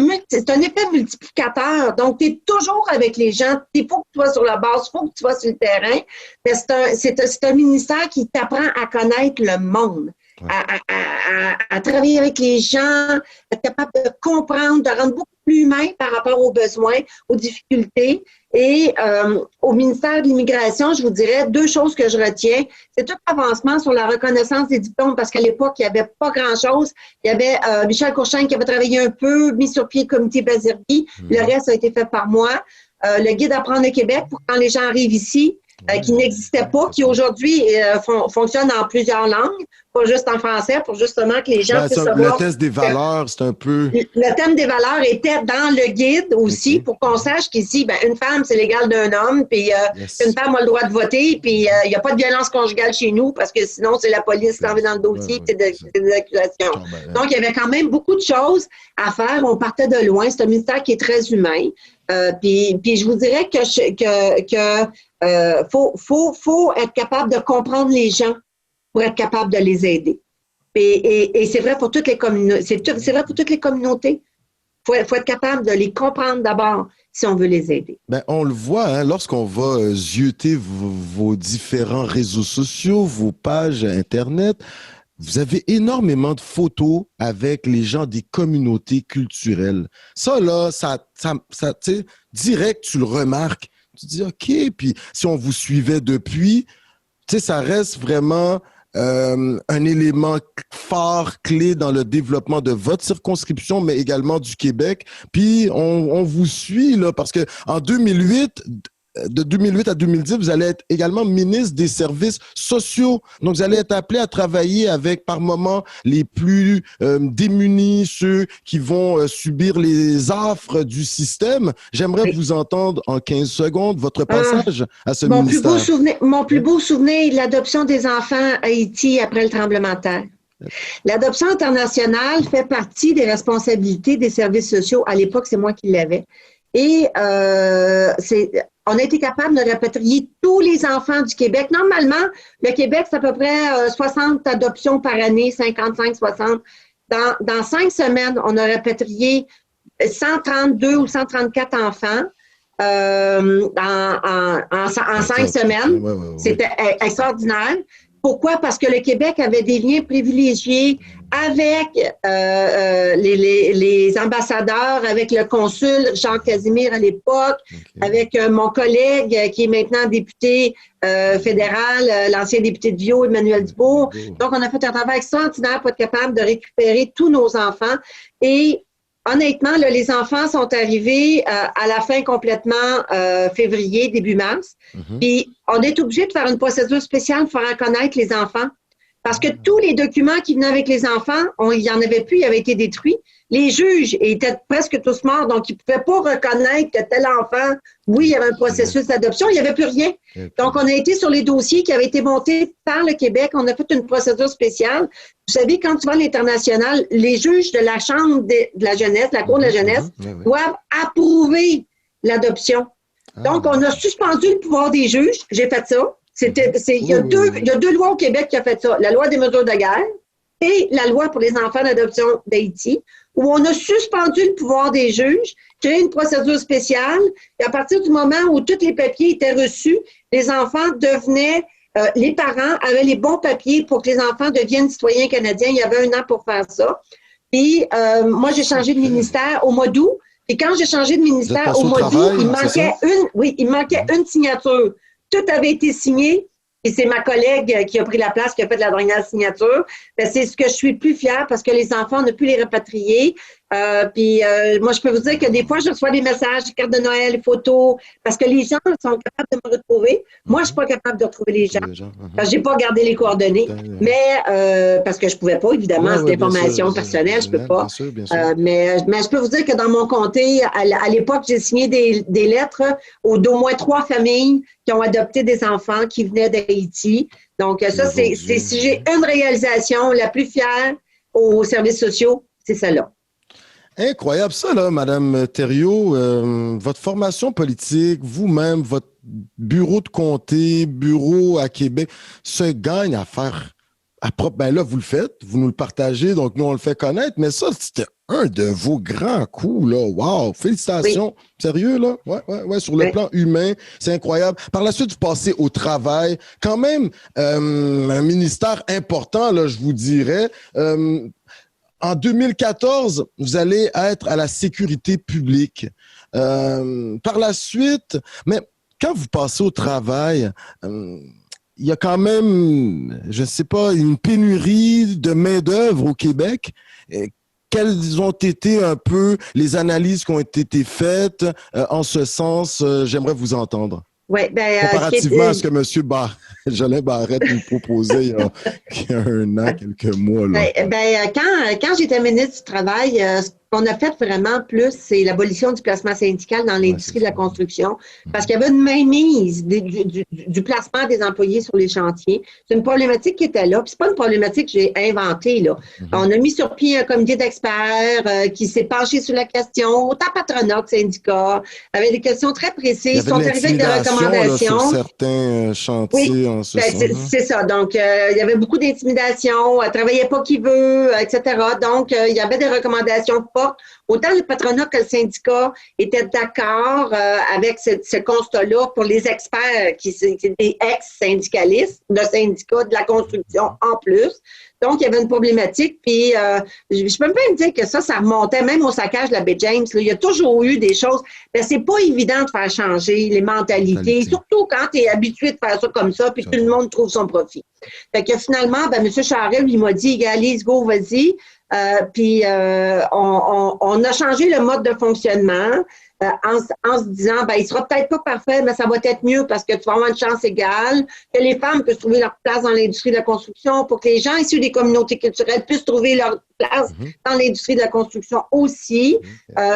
effet multiplicateur. Donc, tu es toujours avec les gens. Il faut que tu sois sur la base, il faut que tu sois sur le terrain. Mais c'est un ministère qui t'apprend à connaître le monde, à travailler avec les gens, être capable de comprendre, de rendre beaucoup plus humain par rapport aux besoins, aux difficultés. Et au ministère de l'Immigration, je vous dirais 2 choses que je retiens. C'est tout l'avancement sur la reconnaissance des diplômes, parce qu'à l'époque, il n'y avait pas grand-chose. Il y avait Michel Courchaine qui avait travaillé un peu, mis sur pied le comité Bazirbi. Le reste a été fait par moi. Le guide Apprendre au Québec, pour quand les gens arrivent ici, qui n'existait pas, qui aujourd'hui fonctionne en plusieurs langues, pas juste en français, pour justement que les gens puissent savoir. Le test des valeurs, c'est un peu... Le thème des valeurs était dans le guide aussi, pour qu'on sache qu'ici, une femme, c'est l'égal d'un homme, puis une femme a le droit de voter, puis il n'y a pas de violence conjugale chez nous, parce que sinon, c'est la police qui s'en va dans le dossier, puis c'est des accusations. Donc, il y avait quand même beaucoup de choses à faire. On partait de loin. C'est un ministère qui est très humain. Puis je vous dirais que faut être capable de comprendre les gens pour être capable de les aider. Et c'est vrai pour toutes les communautés. C'est vrai pour toutes les communautés. Faut être capable de les comprendre d'abord si on veut les aider. On le voit, hein, lorsqu'on va zioter vos différents réseaux sociaux, vos pages Internet, vous avez énormément de photos avec les gens des communautés culturelles. Ça, là, ça tu sais, direct, tu le remarques. Tu te dis, OK, puis si on vous suivait depuis, tu sais, ça reste vraiment un élément fort, clé dans le développement de votre circonscription, mais également du Québec. Puis, on vous suit, là, parce que en 2008... De 2008 à 2010, vous allez être également ministre des services sociaux. Donc, vous allez être appelé à travailler avec, par moment, les plus démunis, ceux qui vont subir les affres du système. J'aimerais vous entendre en 15 secondes votre passage à ce ministère. Mon plus beau souvenir, l'adoption des enfants à Haïti après le tremblement de terre. L'adoption internationale fait partie des responsabilités des services sociaux. À l'époque, c'est moi qui l'avais. Et on a été capable de rapatrier tous les enfants du Québec. Normalement, le Québec, c'est à peu près 60 adoptions par année, 55, 60. dans 5 semaines, on a répatrié 132 ou 134 enfants en 5 semaines. C'était extraordinaire. Pourquoi? Parce que le Québec avait des liens privilégiés avec les ambassadeurs, avec le consul Jean-Casimir à l'époque, avec mon collègue qui est maintenant député fédéral, l'ancien député de Viau, Emmanuel Dubourg. Donc, on a fait un travail extraordinaire pour être capable de récupérer tous nos enfants. Et honnêtement, là, les enfants sont arrivés à la fin complètement février, début mars. Puis, on est obligé de faire une procédure spéciale pour reconnaître les enfants. Parce que tous les documents qui venaient avec les enfants, il n'y en avait plus, ils avaient été détruits. Les juges étaient presque tous morts, donc ils ne pouvaient pas reconnaître que tel enfant, oui, il y avait un processus d'adoption, il n'y avait plus rien. Donc, on a été sur les dossiers qui avaient été montés par le Québec. On a fait une procédure spéciale. Vous savez, quand tu vas à l'international, les juges de la Chambre de la jeunesse, la Cour de la jeunesse, doivent approuver l'adoption. Donc, on a suspendu le pouvoir des juges. J'ai fait ça. Il y a deux lois au Québec qui ont fait ça. La loi des mesures de guerre et la loi pour les enfants d'adoption d'Haïti, où on a suspendu le pouvoir des juges, créé une procédure spéciale, et à partir du moment où tous les papiers étaient reçus, les enfants devenaient, les parents avaient les bons papiers pour que les enfants deviennent citoyens canadiens. Il y avait 1 an pour faire ça. Puis, moi, j'ai changé de ministère au mois d'août. Et quand j'ai changé de ministère au mois d'août, il manquait une signature. Tout avait été signé et c'est ma collègue qui a pris la place, qui a fait la dernière signature. Ben, c'est ce que je suis le plus fière parce que les enfants, on a pu les rapatrier. Moi, je peux vous dire que des fois, je reçois des messages, des cartes de Noël, des photos, parce que les gens sont capables de me retrouver. Moi, je ne suis pas capable de retrouver les gens. Parce que je n'ai pas gardé les coordonnées. Mais parce que je ne pouvais pas, évidemment, c'est l'information personnelle, je ne peux pas. Bien sûr. Mais je peux vous dire que dans mon comté, à l'époque, j'ai signé des lettres d'au moins 3 familles qui ont adopté des enfants qui venaient d'Haïti. Donc, ça, c'est si j'ai une réalisation la plus fière aux services sociaux, c'est celle-là. Incroyable ça, là, Madame Thériault. Votre formation politique, vous-même, votre bureau de comté, bureau à Québec, se gagne à faire à propre. Ben là, vous le faites, vous nous le partagez, donc nous, on le fait connaître, mais ça, c'était un de vos grands coups, là. Wow! Félicitations! Oui. Sérieux, là? Ouais. Sur le plan humain, c'est incroyable. Par la suite, vous passez au travail. Quand même, un ministère important, là, je vous dirais. En 2014, vous allez être à la sécurité publique. Par la suite, mais quand vous passez au travail, il y a quand même, je ne sais pas, une pénurie de main-d'œuvre au Québec. Quelles ont été un peu les analyses qui ont été faites en ce sens? J'aimerais vous entendre. Ouais, comparativement à ce que M. Jolin Barrette nous proposait il y a 1 an, quelques mois. Là. Quand j'étais ministre du Travail, ce qu'on a fait vraiment plus, c'est l'abolition du placement syndical dans l'industrie de la construction, parce qu'il y avait une mainmise du placement des employés sur les chantiers. C'est une problématique qui était là, puis c'est pas une problématique que j'ai inventée, là. On a mis sur pied un comité d'experts qui s'est penché sur la question, autant patronat que syndicat, avec des questions très précises, ils sont arrivés avec des recommandations. Là, sur certains chantiers en ce sens. C'est ça. Donc, il y avait beaucoup d'intimidation, travaillait pas qui veut, etc. Donc, il y avait des recommandations fortes. Autant le patronat que le syndicat étaient d'accord avec ce constat-là pour les experts qui sont des ex-syndicalistes, de syndicats de la construction en plus. Donc, il y avait une problématique. Puis, je peux même dire que ça remontait même au saccage de la baie James. Là. Il y a toujours eu des choses. Mais c'est pas évident de faire changer les mentalités, surtout quand tu es habitué de faire ça comme ça, puis tout le monde trouve son profit. Fait que finalement, M. Charest, lui, m'a dit, Alice, go, vas-y. Puis, on a changé le mode de fonctionnement en se disant, il sera peut-être pas parfait, mais ça va être mieux parce que tu vas avoir une chance égale, que les femmes puissent trouver leur place dans l'industrie de la construction, pour que les gens issus des communautés culturelles puissent trouver leur place dans l'industrie de la construction aussi.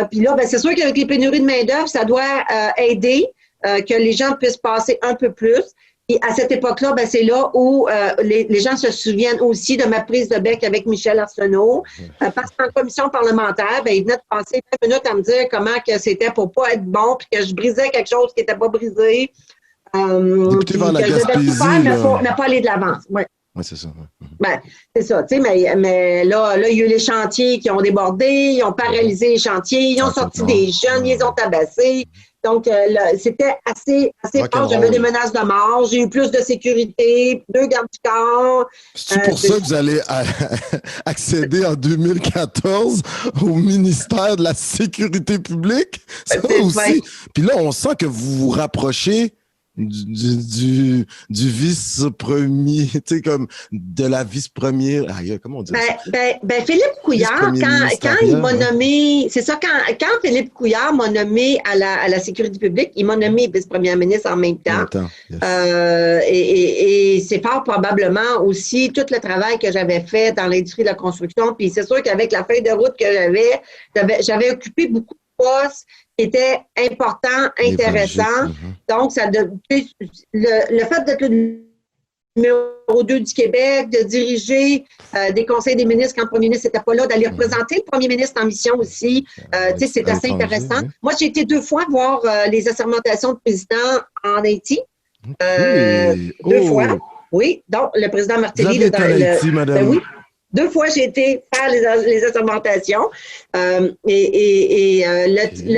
Puis là, c'est sûr qu'avec les pénuries de main-d'œuvre, ça doit aider que les gens puissent passer un peu plus. Et à cette époque-là, c'est là où les gens se souviennent aussi de ma prise de bec avec Michel Arsenault. Parce qu'en commission parlementaire, il venait de passer 20 minutes à me dire comment que c'était pour pas être bon, puis que je brisais quelque chose qui n'était pas brisé. Député vers la Gaspésie. Mais pas aller de l'avant. Ouais. Oui, c'est ça. Ouais. Ben, c'est ça, tu sais, mais là, il y a eu les chantiers qui ont débordé, ils ont paralysé les chantiers, ils ont sorti des jeunes, ils les ont tabassés. Donc, là, c'était assez fort. J'avais des menaces de mort, j'ai eu plus de sécurité, 2 gardes du corps. C'est pour ça que vous allez accéder en 2014 au ministère de la Sécurité publique? Ça aussi. Puis là, on sent que vous vous rapprochez du vice-premier, tu sais, comme de la vice-première. Comment on dit ça? Ben, Philippe Couillard, quand il m'a nommé, c'est ça, quand Philippe Couillard m'a nommé à la sécurité publique, il m'a nommé vice-première ministre en même temps. Yes. Et c'est fort probablement aussi tout le travail que j'avais fait dans l'industrie de la construction. Puis c'est sûr qu'avec la feuille de route que j'avais occupé beaucoup de postes qui étaient importants, intéressants. Donc, le fait d'être le numéro 2 du Québec, de diriger des conseils des ministres quand le premier ministre n'était pas là, d'aller représenter le premier ministre en mission aussi, c'est assez intéressant. Moi, j'ai été 2 fois voir les assermentations de président en Haïti. 2 fois. Oui, donc le président Martelly. Madame. Oui. 2 fois, j'ai été faire les assermentations. Le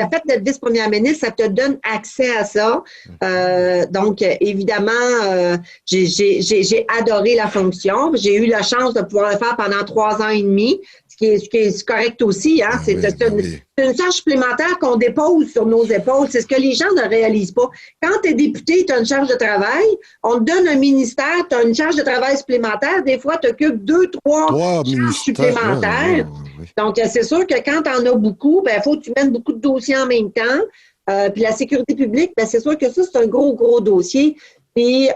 fait d'être vice-première ministre, ça te donne accès à ça. Donc, évidemment, j'ai adoré la fonction. J'ai eu la chance de pouvoir le faire pendant 3 ans et demi, ce qui est correct aussi. Hein? C'est une charge supplémentaire qu'on dépose sur nos épaules. C'est ce que les gens ne réalisent pas. Quand tu es député, tu as une charge de travail. On te donne un ministère, tu as une charge de travail supplémentaire. Des fois, tu occupes 2, 3 charges supplémentaires. Oui. Donc, c'est sûr que quand tu en as beaucoup, il faut que tu mènes beaucoup de dossiers en même temps. Puis la sécurité publique, c'est sûr que ça, c'est un gros dossier. Puis,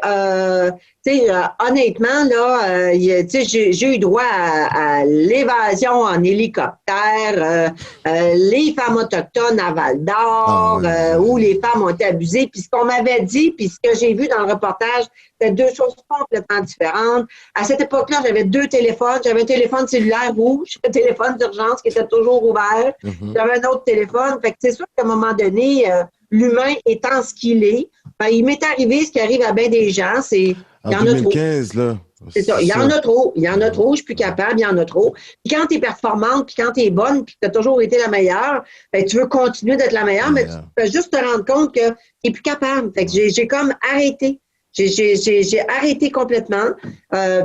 honnêtement, là, j'ai eu droit à l'évasion en hélicoptère, les femmes autochtones à Val-d'Or, où les femmes ont été abusées. Puis ce qu'on m'avait dit, puis ce que j'ai vu dans le reportage, c'était 2 choses complètement différentes. À cette époque-là, j'avais 2 téléphones. J'avais un téléphone cellulaire rouge, un téléphone d'urgence qui était toujours ouvert. J'avais un autre téléphone. Fait que c'est sûr qu'à un moment donné, l'humain étant ce qu'il est, il m'est arrivé ce qui arrive à bien des gens, c'est en 2015, là. C'est ça. Il y en a trop. Il y en a trop. Je suis plus capable. Il y en a trop. Puis quand tu es performante, puis quand tu es bonne, puis que tu as toujours été la meilleure, tu veux continuer d'être la meilleure, mais tu peux juste te rendre compte que tu n'es plus capable. Fait que j'ai comme arrêté. J'ai arrêté complètement.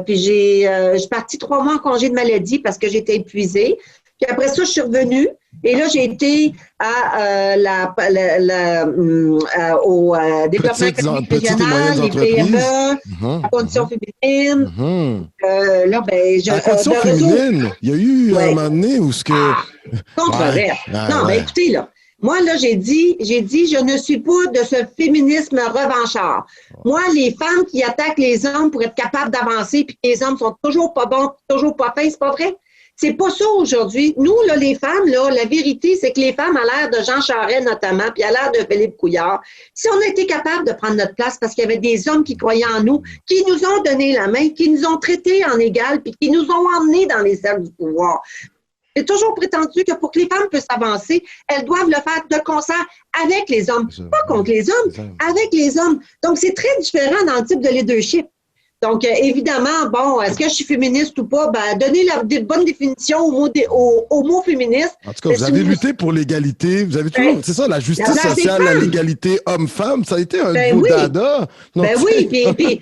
Puis je suis partie 3 mois en congé de maladie parce que j'étais épuisée. Puis après ça, je suis revenue. Et là, j'ai été à au développement économique régional, les PME, la condition féminine. Là, la condition féminine, il y a eu un moment donné où ce que... Controverse. Non, écoutez, là. Moi, là, j'ai dit, je ne suis pas de ce féminisme revanchard. Moi, les femmes qui attaquent les hommes pour être capables d'avancer, puis que les hommes sont toujours pas bons, toujours pas fins, c'est pas vrai. C'est pas ça aujourd'hui. Nous, là, les femmes, là, la vérité, c'est que les femmes, à l'ère de Jean Charest notamment, puis à l'ère de Philippe Couillard, si on a été capable de prendre notre place parce qu'il y avait des hommes qui croyaient en nous, qui nous ont donné la main, qui nous ont traités en égal, puis qui nous ont emmenés dans les cercles du pouvoir. J'ai toujours prétendu que pour que les femmes puissent avancer, elles doivent le faire de concert avec les hommes. Pas contre les hommes, avec les hommes. Donc, c'est très différent dans le type de leadership. Donc, évidemment, bon, est-ce que je suis féministe ou pas? Donnez la bonne définition au mot féministe. En tout cas, vous avez lutté pour l'égalité. Vous avez toujours, c'est ça, la justice sociale, l'égalité homme-femme, ça a été un beau dada. Oui, puis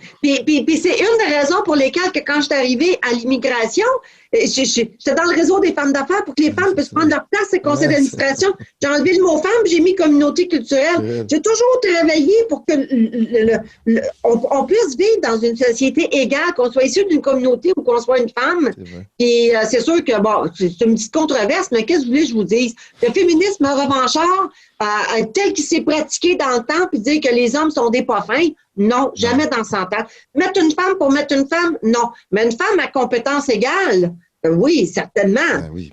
c'est une des raisons pour lesquelles que quand je suis arrivée à l'immigration, j'étais dans le réseau des femmes d'affaires pour que les femmes puissent prendre leur place au conseil d'administration. J'ai enlevé le mot femme, j'ai mis communauté culturelle. J'ai toujours travaillé pour que on puisse vivre dans une société égale, qu'on soit issu d'une communauté ou qu'on soit une femme. Et c'est sûr que, bon, c'est une petite controverse, mais qu'est-ce que vous voulez que je vous dise? Le féminisme revanchard, tel qu'il s'est pratiqué dans le temps, puis dire que les hommes sont des pas fins, non, jamais dans 100 ans. Mettre une femme pour mettre une femme, non. Mais une femme à compétence égale, oui, certainement.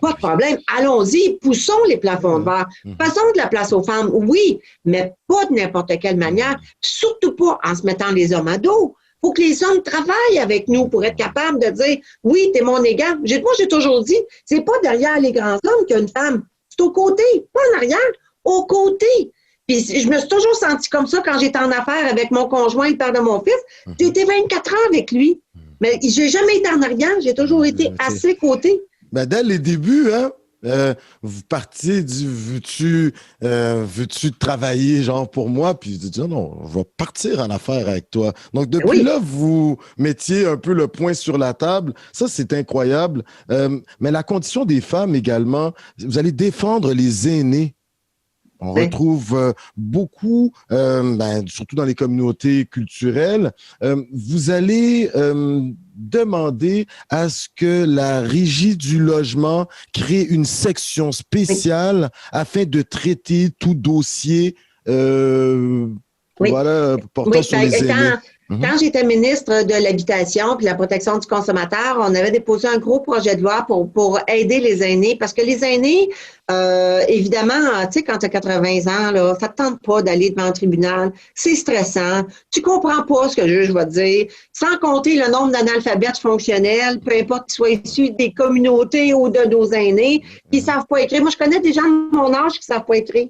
Pas de problème. Allons-y, poussons les plafonds de verre. Faisons de la place aux femmes, oui, mais pas de n'importe quelle manière. Surtout pas en se mettant les hommes à dos. Il faut que les hommes travaillent avec nous pour être capables de dire « Oui, t'es mon égal ». Moi, j'ai toujours dit, c'est pas derrière les grands hommes qu'il y a une femme. C'est au côté, pas en arrière, au côté. Puis je me suis toujours sentie comme ça quand j'étais en affaires avec mon conjoint, le père de mon fils. J'ai été 24 ans avec lui. Mais j'ai jamais été en arrière, j'ai toujours été à ses côtés. Ben, dès les débuts, hein, vous partiez du veux-tu travailler genre pour moi? Puis je dis non, je vais partir en affaires avec toi. Donc depuis Oui. là, vous mettiez un peu le point sur la table. Ça, c'est incroyable. Mais la condition des femmes également, vous allez défendre les aînés. On Oui. retrouve beaucoup, surtout dans les communautés culturelles, vous allez demander à ce que la Régie du logement crée une section Oui. spéciale afin de traiter tout dossier Oui. portant Oui, sur ben, les aînés. Mhm. quand j'étais ministre de l'Habitation et de la protection du consommateur, on avait déposé un gros projet de loi pour aider les aînés parce que les aînés, évidemment, tu sais, quand tu as 80 ans, là, ça ne te tente pas d'aller devant un tribunal. C'est stressant. Tu comprends pas ce que le juge va te dire. Sans compter le nombre d'analphabètes fonctionnels, peu importe qu'ils soient issus des communautés ou de nos aînés, qui ne savent pas écrire. Moi, je connais des gens de mon âge qui ne savent pas écrire.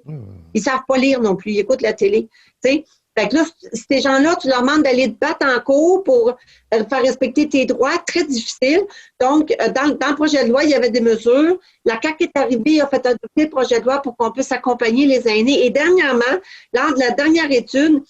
Ils ne savent pas lire non plus. Ils écoutent la télé. Tu sais. Fait que là, ces gens-là, tu leur demandes d'aller te battre en cours pour faire respecter tes droits, très difficile. Donc, dans le projet de loi, il y avait des mesures. La CAQ est arrivée, a fait adopter le projet de loi pour qu'on puisse accompagner les aînés. Et dernièrement, lors de la dernière étude,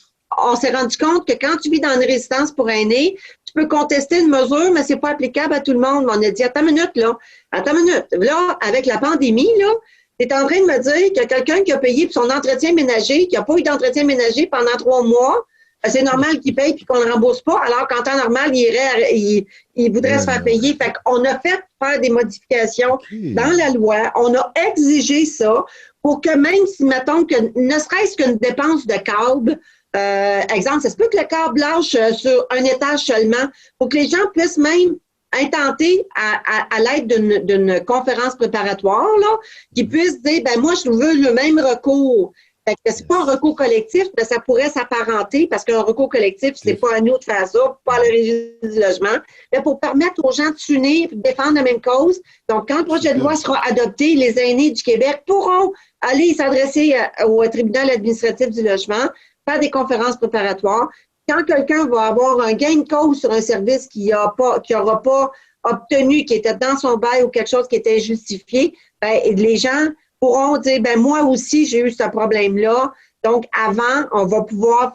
on s'est rendu compte que quand tu vis dans une résidence pour aînés, tu peux contester une mesure, mais c'est pas applicable à tout le monde. On a dit, attends une minute, là. Attends une minute. Là, avec la pandémie, là, tu es en train de me dire qu'il y a quelqu'un qui a payé pour son entretien ménager, qui n'a pas eu d'entretien ménager pendant 3 mois. C'est normal qu'il paye et qu'on ne le rembourse pas, alors qu'en temps normal, il voudrait se faire payer. Fait qu'on a fait faire des modifications dans la loi. On a exigé ça pour que même si, mettons, que ne serait-ce qu'une dépense de câble, exemple, ça se peut que le câble lâche sur un étage seulement, pour que les gens puissent même intenter à l'aide d'une conférence préparatoire, là, qui puisse dire, ben moi, je veux le même recours. Fait que c'est pas un recours collectif, mais ça pourrait s'apparenter parce qu'un recours collectif, c'est pas à nous de faire ça, pas à la Régie du logement, mais pour permettre aux gens de s'unir et de défendre la même cause. Donc, quand le projet de loi sera adopté, les aînés du Québec pourront aller s'adresser au tribunal administratif du logement, faire des conférences préparatoires. Quand quelqu'un va avoir un gain de cause sur un service qui n'aura pas obtenu, qui était dans son bail ou quelque chose qui était justifié, ben, les gens pourront dire, ben moi aussi, j'ai eu ce problème-là. Donc, avant, on va pouvoir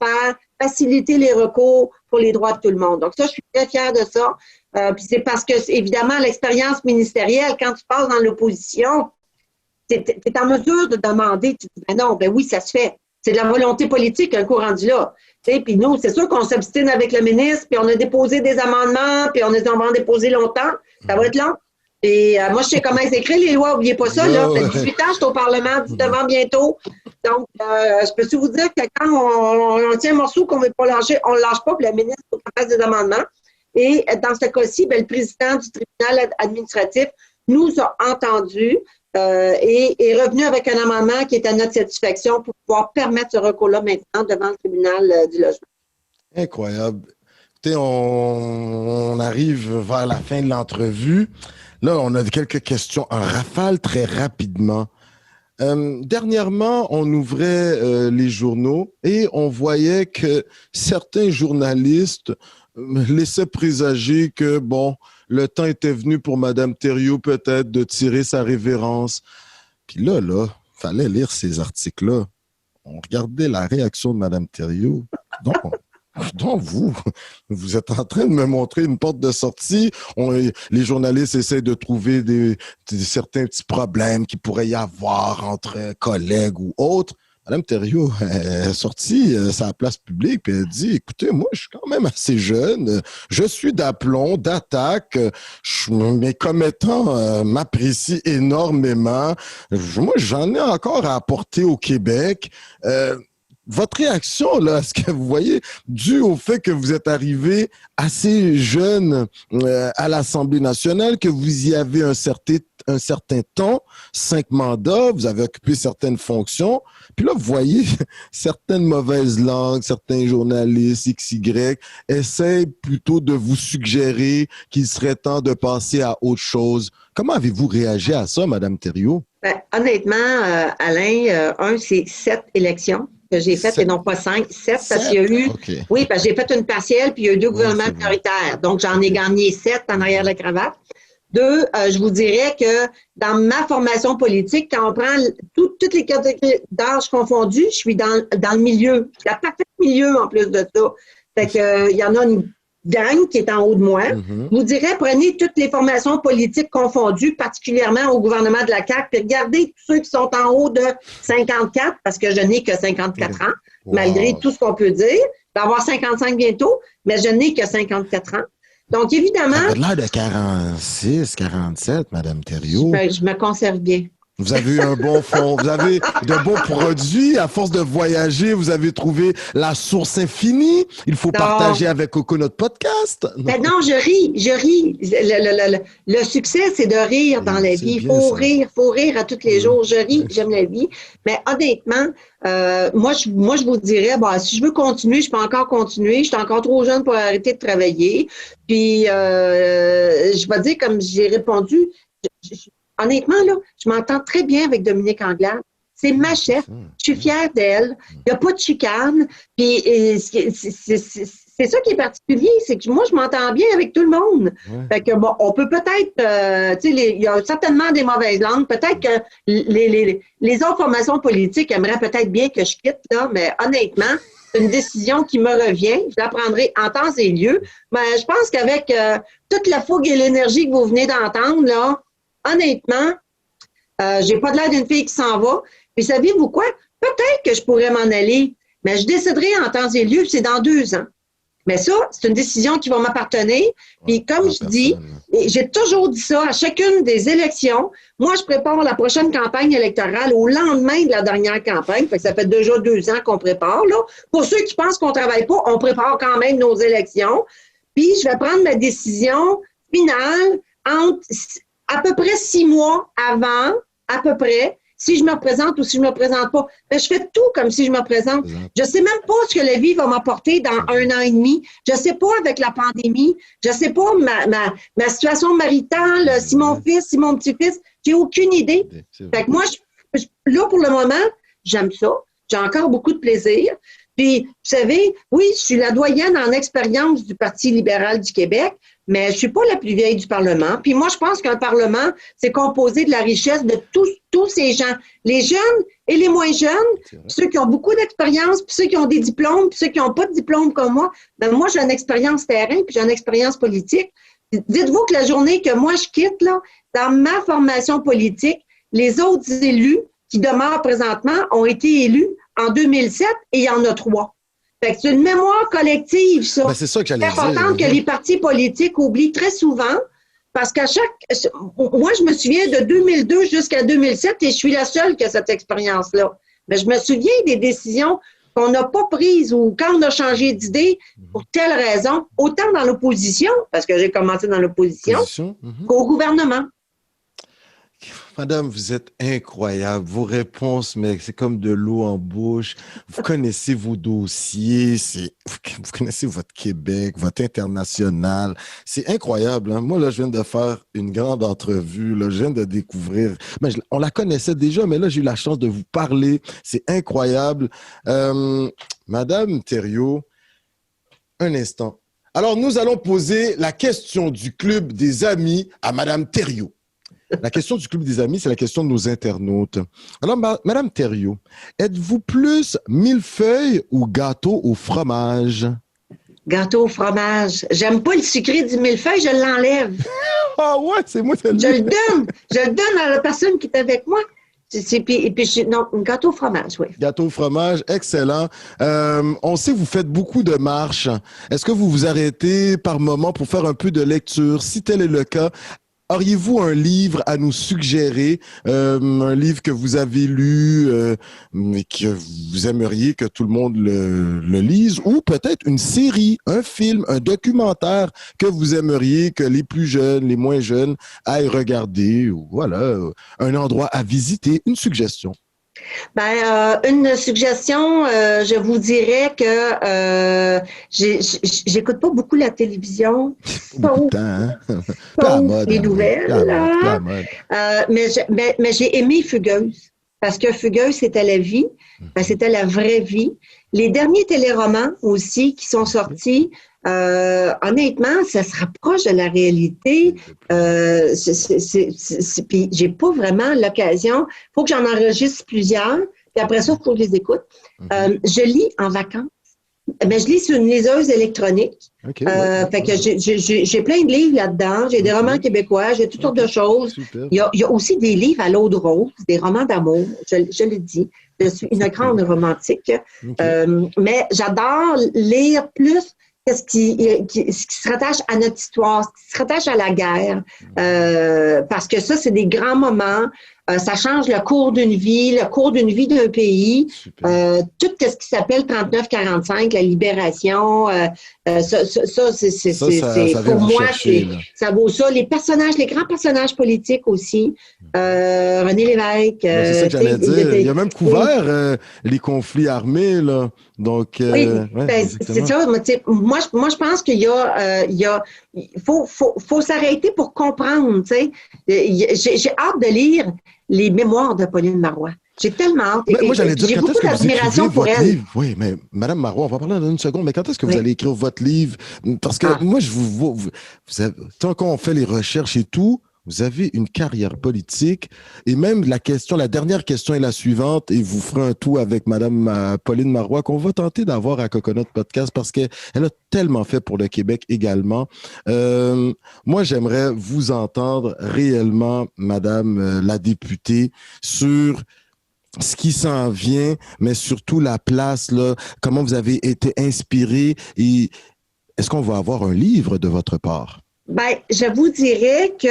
faciliter les recours pour les droits de tout le monde. Donc, ça, je suis très fière de ça. Puis c'est parce que, évidemment, l'expérience ministérielle, quand tu passes dans l'opposition, tu es en mesure de demander, tu dis, ben non, ben oui, ça se fait. C'est de la volonté politique, un coup rendu là. Puis nous, c'est sûr qu'on s'obstine avec le ministre, puis on a déposé des amendements, puis on va en déposer longtemps. Ça va être long. Et moi, je sais comment s'écrit les lois, n'oubliez pas ça. Là. Ça fait 18 ans, je suis au Parlement, 19 ans bientôt. Donc, je peux vous dire que quand on tient un morceau qu'on ne veut pas lâcher, on ne le lâche pas, puis le ministre faut qu'on fasse des amendements. Et dans ce cas-ci, ben, le président du tribunal administratif nous a entendus et est revenu avec un amendement qui est à notre satisfaction pour pouvoir permettre ce recours-là maintenant devant le tribunal du logement. Incroyable. Écoutez, on arrive vers la fin de l'entrevue. Là, on a quelques questions en rafale très rapidement. Dernièrement, on ouvrait les journaux et on voyait que certains journalistes laissaient présager que, bon, le temps était venu pour Mme Thériault peut-être de tirer sa révérence. Puis là, fallait lire ces articles-là. On regardait la réaction de Mme Thériault. Donc, vous êtes en train de me montrer une porte de sortie. Les journalistes essaient de trouver certains petits problèmes qu'il pourrait y avoir entre collègues ou autres. Mme Thériault est sortie sur la place publique et elle dit, écoutez, moi, je suis quand même assez jeune. Je suis d'aplomb, d'attaque. Mes commettants m'apprécient énormément. Moi, j'en ai encore à apporter au Québec. Votre réaction, là, est-ce que vous voyez, dû au fait que vous êtes arrivé assez jeune à l'Assemblée nationale, que vous y avez un certain temps, 5 mandats, vous avez occupé certaines fonctions, puis là, vous voyez certaines mauvaises langues, certains journalistes XY essaient plutôt de vous suggérer qu'il serait temps de passer à autre chose. Comment avez-vous réagi à ça, Mme Thériault? Ben, honnêtement, Alain, c'est 7 élections. que j'ai faites, et non pas 5, 7, parce qu'il y a eu, okay. Oui, parce que j'ai fait une partielle, puis il y a eu 2 gouvernements minoritaires. Donc, j'en ai gagné 7 en arrière de la cravate. 2, je vous dirais que dans ma formation politique, quand on prend toutes les catégories d'âge confondues, je suis dans le milieu. Je suis la parfaite milieu en plus de ça. Fait que, il y en a une gang qui est en haut de moi. Je vous dirais, prenez toutes les formations politiques confondues, particulièrement au gouvernement de la CAQ, puis regardez tous ceux qui sont en haut de 54, parce que je n'ai que 54 ans, malgré tout ce qu'on peut dire. Je vais avoir 55 bientôt, mais je n'ai que 54 ans. Donc, évidemment... Ça a l'air de 46, 47, Mme Thériault. Je me conserve bien. Vous avez eu un bon fond, vous avez de bons produits. À force de voyager, vous avez trouvé la source infinie. Il faut partager avec Coco notre podcast. Non, je ris. Le succès, c'est de rire dans la vie. Il faut rire à tous les jours. Je ris, j'aime la vie. Mais honnêtement, moi, je vous dirais, si je veux continuer, je peux encore continuer. Je suis encore trop jeune pour arrêter de travailler. Puis, je vais dire, comme j'ai répondu, honnêtement, là, je m'entends très bien avec Dominique Anglade. C'est ma chef. Je suis fière d'elle. Il n'y a pas de chicane. Puis, c'est ça qui est particulier, c'est que moi, je m'entends bien avec tout le monde. Fait que, on peut peut-être, il y a certainement des mauvaises langues. Peut-être que les autres formations politiques aimeraient peut-être bien que je quitte, là, mais honnêtement, c'est une décision qui me revient. Je la prendrai en temps et lieu. Mais je pense qu'avec toute la fougue et l'énergie que vous venez d'entendre, là, honnêtement, j'ai pas de l'air d'une fille qui s'en va. Puis savez-vous quoi? Peut-être que je pourrais m'en aller, mais je déciderai en temps et lieu, c'est dans 2 ans. Mais ça, c'est une décision qui va m'appartenir. Puis comme je dis, j'ai toujours dit ça à chacune des élections. Moi, je prépare la prochaine campagne électorale au lendemain de la dernière campagne. Fait que ça fait déjà 2 ans qu'on prépare, là. Pour ceux qui pensent qu'on travaille pas, on prépare quand même nos élections. Puis je vais prendre ma décision finale entre à peu près 6 mois avant, à peu près, si je me représente ou si je me représente pas. Mais je fais tout comme si je me représente. Je sais même pas ce que la vie va m'apporter dans 1 an et demi. Je sais pas avec la pandémie. Je sais pas ma situation maritale, si mon fils, si mon petit-fils. J'ai aucune idée. Fait que moi, là, pour le moment, j'aime ça. J'ai encore beaucoup de plaisir. Puis, vous savez, oui, je suis la doyenne en expérience du Parti libéral du Québec, mais je suis pas la plus vieille du Parlement. Puis moi, je pense qu'un Parlement, c'est composé de la richesse de tous ces gens, les jeunes et les moins jeunes, ceux qui ont beaucoup d'expérience, puis ceux qui ont des diplômes, puis ceux qui n'ont pas de diplôme comme moi. Ben moi, j'ai une expérience terrain, puis j'ai une expérience politique. Dites-vous que la journée que moi, je quitte, là, dans ma formation politique, les autres élus qui demeurent présentement ont été élus en 2007 et il y en a 3. Fait que c'est une mémoire collective, ça. Ben, c'est ça que j'allais dire. C'est important que les partis politiques oublient très souvent, parce qu'à moi, je me souviens de 2002 jusqu'à 2007 et je suis la seule qui a cette expérience-là. Mais je me souviens des décisions qu'on n'a pas prises ou quand on a changé d'idée pour telle raison, autant dans l'opposition, parce que j'ai commencé dans l'opposition, qu'au gouvernement. Madame, vous êtes incroyable. Vos réponses, mais c'est comme de l'eau en bouche. Vous connaissez vos dossiers, vous connaissez votre Québec, votre international. C'est incroyable. Hein? Moi, là, je viens de faire une grande entrevue. Là, je viens de découvrir. On la connaissait déjà, mais là, j'ai eu la chance de vous parler. C'est incroyable. Madame Thériault, un instant. Alors, nous allons poser la question du Club des Amis à Madame Thériault. La question du Club des Amis, c'est la question de nos internautes. Alors, Madame Thériault, êtes-vous plus millefeuille ou gâteau au fromage? Gâteau au fromage. J'aime pas le sucré du millefeuille, je l'enlève. Ah ouais, c'est moi, c'est lui. Je le donne à la personne qui est avec moi. Non, gâteau au fromage, oui. Gâteau au fromage, excellent. On sait que vous faites beaucoup de marches. Est-ce que vous vous arrêtez par moment pour faire un peu de lecture? Si tel est le cas, auriez-vous un livre à nous suggérer, un livre que vous avez lu et que vous aimeriez que tout le monde le lise, ou peut-être une série, un film, un documentaire que vous aimeriez que les plus jeunes, les moins jeunes aillent regarder, ou voilà, un endroit à visiter, une suggestion? Une suggestion, je vous dirais que j'écoute pas beaucoup la télévision. Beaucoup de temps, hein? Les nouvelles. Mais j'ai aimé Fugueuse. parce que Fugueuse, c'était la vie, c'était la vraie vie. Les derniers téléromans aussi qui sont sortis, honnêtement, ça se rapproche de la réalité. Puis j'ai pas vraiment l'occasion. Faut que j'en enregistre plusieurs, puis après ça, il faut que je les écoute. Je lis en vacances. Mais je lis sur une liseuse électronique. Okay, fait que j'ai plein de livres là-dedans. J'ai des romans québécois, j'ai toutes sortes de choses. Il y a aussi des livres à l'eau de rose, des romans d'amour, je le dis. Je suis une grande romantique. Mais j'adore lire plus ce qui se rattache à notre histoire, ce qui se rattache à la guerre. Parce que ça, c'est des grands moments. Ça change le cours d'une vie, le cours d'une vie d'un pays. Tout ce qui s'appelle 39-45, la libération, c'est pour moi, ça vaut ça. Les personnages, les grands personnages politiques aussi. René Lévesque. C'est ça que j'allais dire. Il a même couvert les conflits armés, là. Donc, oui, c'est ça. Moi, je pense qu'il faut s'arrêter pour comprendre. J'ai hâte de lire les mémoires de Pauline Marois. J'ai tellement hâte. Mais moi, j'allais dire, j'ai quand beaucoup est-ce que vous écrivez votre livre? Oui, mais Madame Marois, on va parler dans une seconde, mais quand est-ce que vous allez écrire votre livre? Parce que moi, tant qu'on fait les recherches et tout, vous avez une carrière politique et même la dernière question est la suivante et vous ferez un tout avec Madame Pauline Marois qu'on va tenter d'avoir à Coconut Podcast parce qu'elle a tellement fait pour le Québec également. Moi, j'aimerais vous entendre réellement, Madame la députée, sur ce qui s'en vient, mais surtout la place, là, comment vous avez été inspirée et est-ce qu'on va avoir un livre de votre part? Ben, je vous dirais que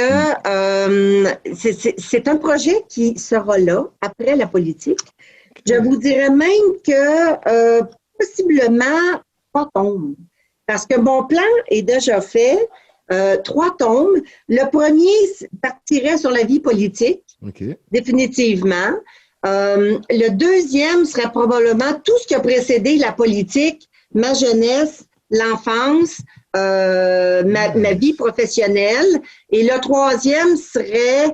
c'est un projet qui sera là après la politique. Je vous dirais même que possiblement 3 tomes. Parce que mon plan est déjà fait. 3 tomes. Le premier partirait sur la vie politique, définitivement. Le deuxième serait probablement tout ce qui a précédé la politique, ma jeunesse, l'enfance, ma vie professionnelle. Et le troisième serait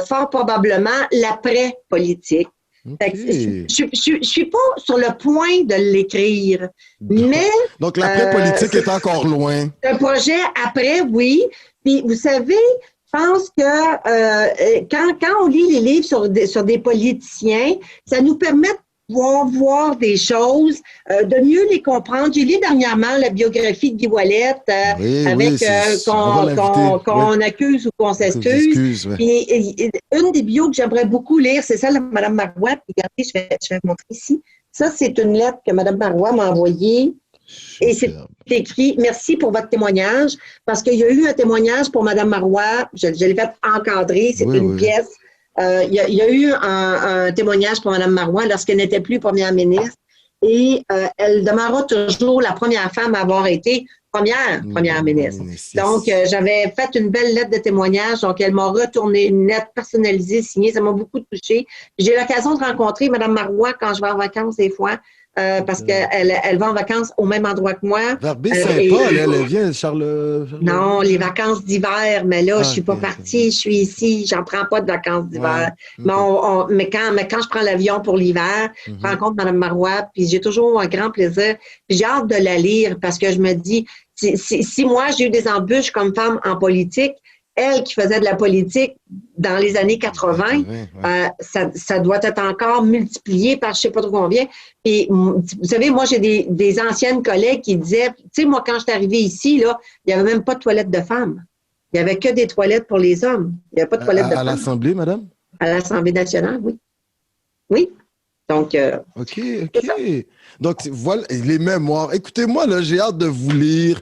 fort probablement l'après-politique. Je suis pas sur le point de l'écrire, mais... Donc, l'après-politique est encore loin. Un projet après, oui. Puis, vous savez, je pense que quand on lit les livres sur des politiciens, ça nous permet de voir des choses, de mieux les comprendre. J'ai lu dernièrement la biographie de Guy Ouellet qu'on accuse ou qu'on s'excuse. Puis, une des bios que j'aimerais beaucoup lire, c'est celle de Mme Marois. Puis, regardez, je vais vous montrer ici. Ça, c'est une lettre que Mme Marois m'a envoyée. Et c'est écrit « Merci pour votre témoignage » parce qu'il y a eu un témoignage pour Mme Marois. Je l'ai fait encadrer. C'est une pièce. Il y a eu un témoignage pour Mme Marois lorsqu'elle n'était plus première ministre et elle demeurera toujours la première femme à avoir été première ministre. Donc, j'avais fait une belle lettre de témoignage. Donc, elle m'a retourné une lettre personnalisée, signée. Ça m'a beaucoup touchée. J'ai l'occasion de rencontrer Mme Marois quand je vais en vacances des fois. Parce qu'elle va en vacances au même endroit que moi. Vers Baie-Saint-Paul, elle vient, Charles... Non, les vacances d'hiver, mais là, je suis pas partie, je suis ici, j'en prends pas de vacances d'hiver. Mais quand je prends l'avion pour l'hiver, je rencontre Mme Marois, puis j'ai toujours un grand plaisir. Puis j'ai hâte de la lire parce que je me dis, si moi, j'ai eu des embûches comme femme en politique, elle qui faisait de la politique dans les années 80, ça doit être encore multiplié par je ne sais pas trop combien. Et vous savez, moi, j'ai des anciennes collègues qui disaient, tu sais, moi, quand je suis arrivée ici, là, il n'y avait même pas de toilettes de femmes. Il n'y avait que des toilettes pour les hommes. Il n'y avait pas de toilettes de femmes. À l'Assemblée, madame? À l'Assemblée nationale, oui. Oui. Donc, OK. Donc, voilà les mémoires. Écoutez-moi, là, j'ai hâte de vous lire.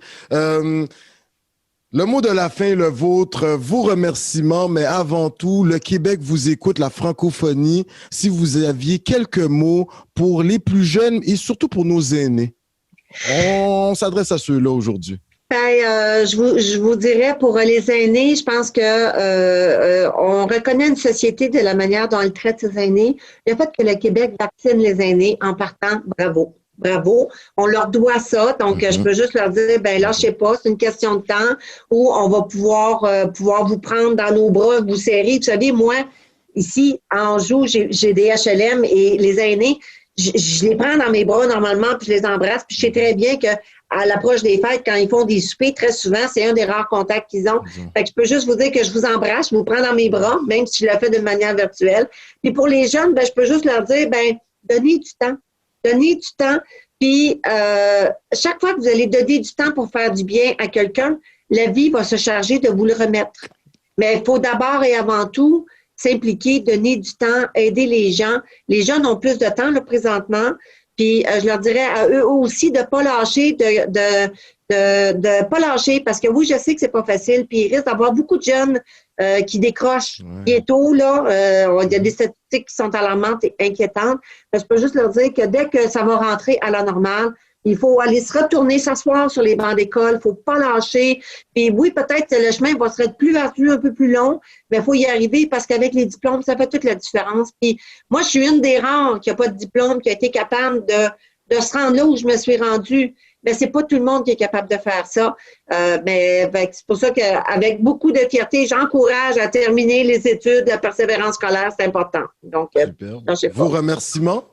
Le mot de la fin est le vôtre, vos remerciements, mais avant tout, le Québec vous écoute, la francophonie. Si vous aviez quelques mots pour les plus jeunes et surtout pour nos aînés, on s'adresse à ceux-là aujourd'hui. Je vous dirais pour les aînés, je pense que on reconnaît une société de la manière dont elle traite ses aînés. Le fait que le Québec vaccine les aînés en partant, bravo. Bravo, on leur doit ça, donc je peux juste leur dire, ben là, je sais pas, c'est une question de temps où on va pouvoir vous prendre dans nos bras, vous serrer. Vous savez, moi, ici, à Anjou, j'ai des HLM et les aînés, je les prends dans mes bras normalement, puis je les embrasse. Puis je sais très bien qu'à l'approche des fêtes, quand ils font des soupers, très souvent, c'est un des rares contacts qu'ils ont. Fait que je peux juste vous dire que je vous embrasse, je vous prends dans mes bras, même si je le fais de manière virtuelle. Puis pour les jeunes, je peux juste leur dire, donnez du temps. Donnez du temps. Puis chaque fois que vous allez donner du temps pour faire du bien à quelqu'un, la vie va se charger de vous le remettre. Mais il faut d'abord et avant tout s'impliquer, donner du temps, aider les gens. Les jeunes ont plus de temps là, présentement. Puis je leur dirais à eux aussi de pas lâcher, de pas lâcher, parce que oui, je sais que c'est pas facile. Puis il risque d'avoir beaucoup de jeunes qui décrochent bientôt. Là, il y a des statistiques qui sont alarmantes et inquiétantes. Mais je peux juste leur dire que dès que ça va rentrer à la normale, il faut aller se retourner, s'asseoir sur les bancs d'école. Il ne faut pas lâcher. Puis oui, peut-être que le chemin va se être plus vertueux, un peu plus long, mais il faut y arriver parce qu'avec les diplômes, ça fait toute la différence. Puis moi, je suis une des rares qui n'a pas de diplôme, qui a été capable de se rendre là où je me suis rendue. Mais c'est pas tout le monde qui est capable de faire ça. Mais c'est pour ça qu'avec beaucoup de fierté, j'encourage à terminer les études, la persévérance scolaire, c'est important. Donc, vos remerciements?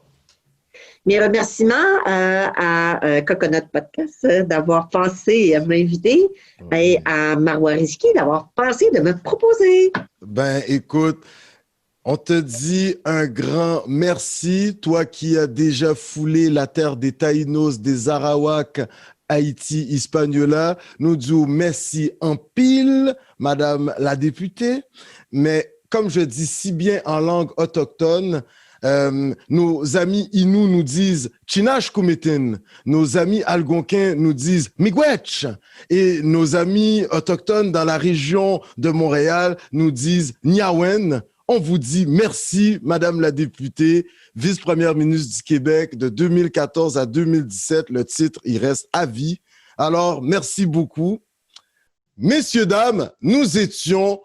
Mes remerciements à Coconut Podcast d'avoir pensé à m'inviter et à Marois Risky d'avoir pensé de me proposer. Écoute, on te dit un grand merci, toi qui as déjà foulé la terre des Taïnos, des Arawaks, Haïti, Hispaniola. Nous disons merci en pile, Madame la députée. Mais comme je dis si bien en langue autochtone, nos amis Inou nous disent Chinach Kumetin, nos amis algonquins nous disent Miigwech, et nos amis autochtones dans la région de Montréal nous disent Niawen. On vous dit merci, Madame la députée, vice-première ministre du Québec de 2014 à 2017. Le titre, il reste à vie. Alors, merci beaucoup. Messieurs, dames, nous étions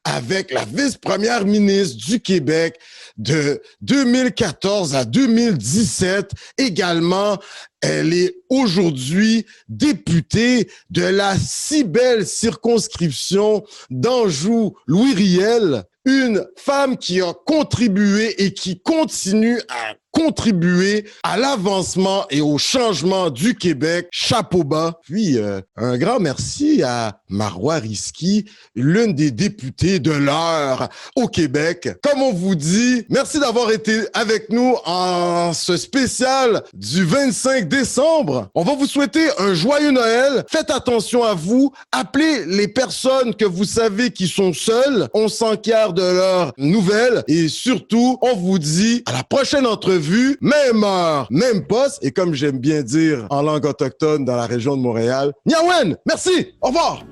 avec la vice-première ministre du Québec de 2014 à 2017. Également, elle est aujourd'hui députée de la si belle circonscription d'Anjou-Louis-Riel. Une femme qui a contribué et qui continue à contribuer à l'avancement et au changement du Québec. Chapeau bas. Puis, un grand merci à Marois Risky, l'une des députées de l'heure au Québec. Comme on vous dit, merci d'avoir été avec nous en ce spécial du 25 décembre. On va vous souhaiter un joyeux Noël. Faites attention à vous. Appelez les personnes que vous savez qui sont seules. On s'enquiert de leurs nouvelles. Et surtout, on vous dit à la prochaine entrevue, même heure, même poste. Et comme j'aime bien dire en langue autochtone dans la région de Montréal, Niawen, merci, au revoir.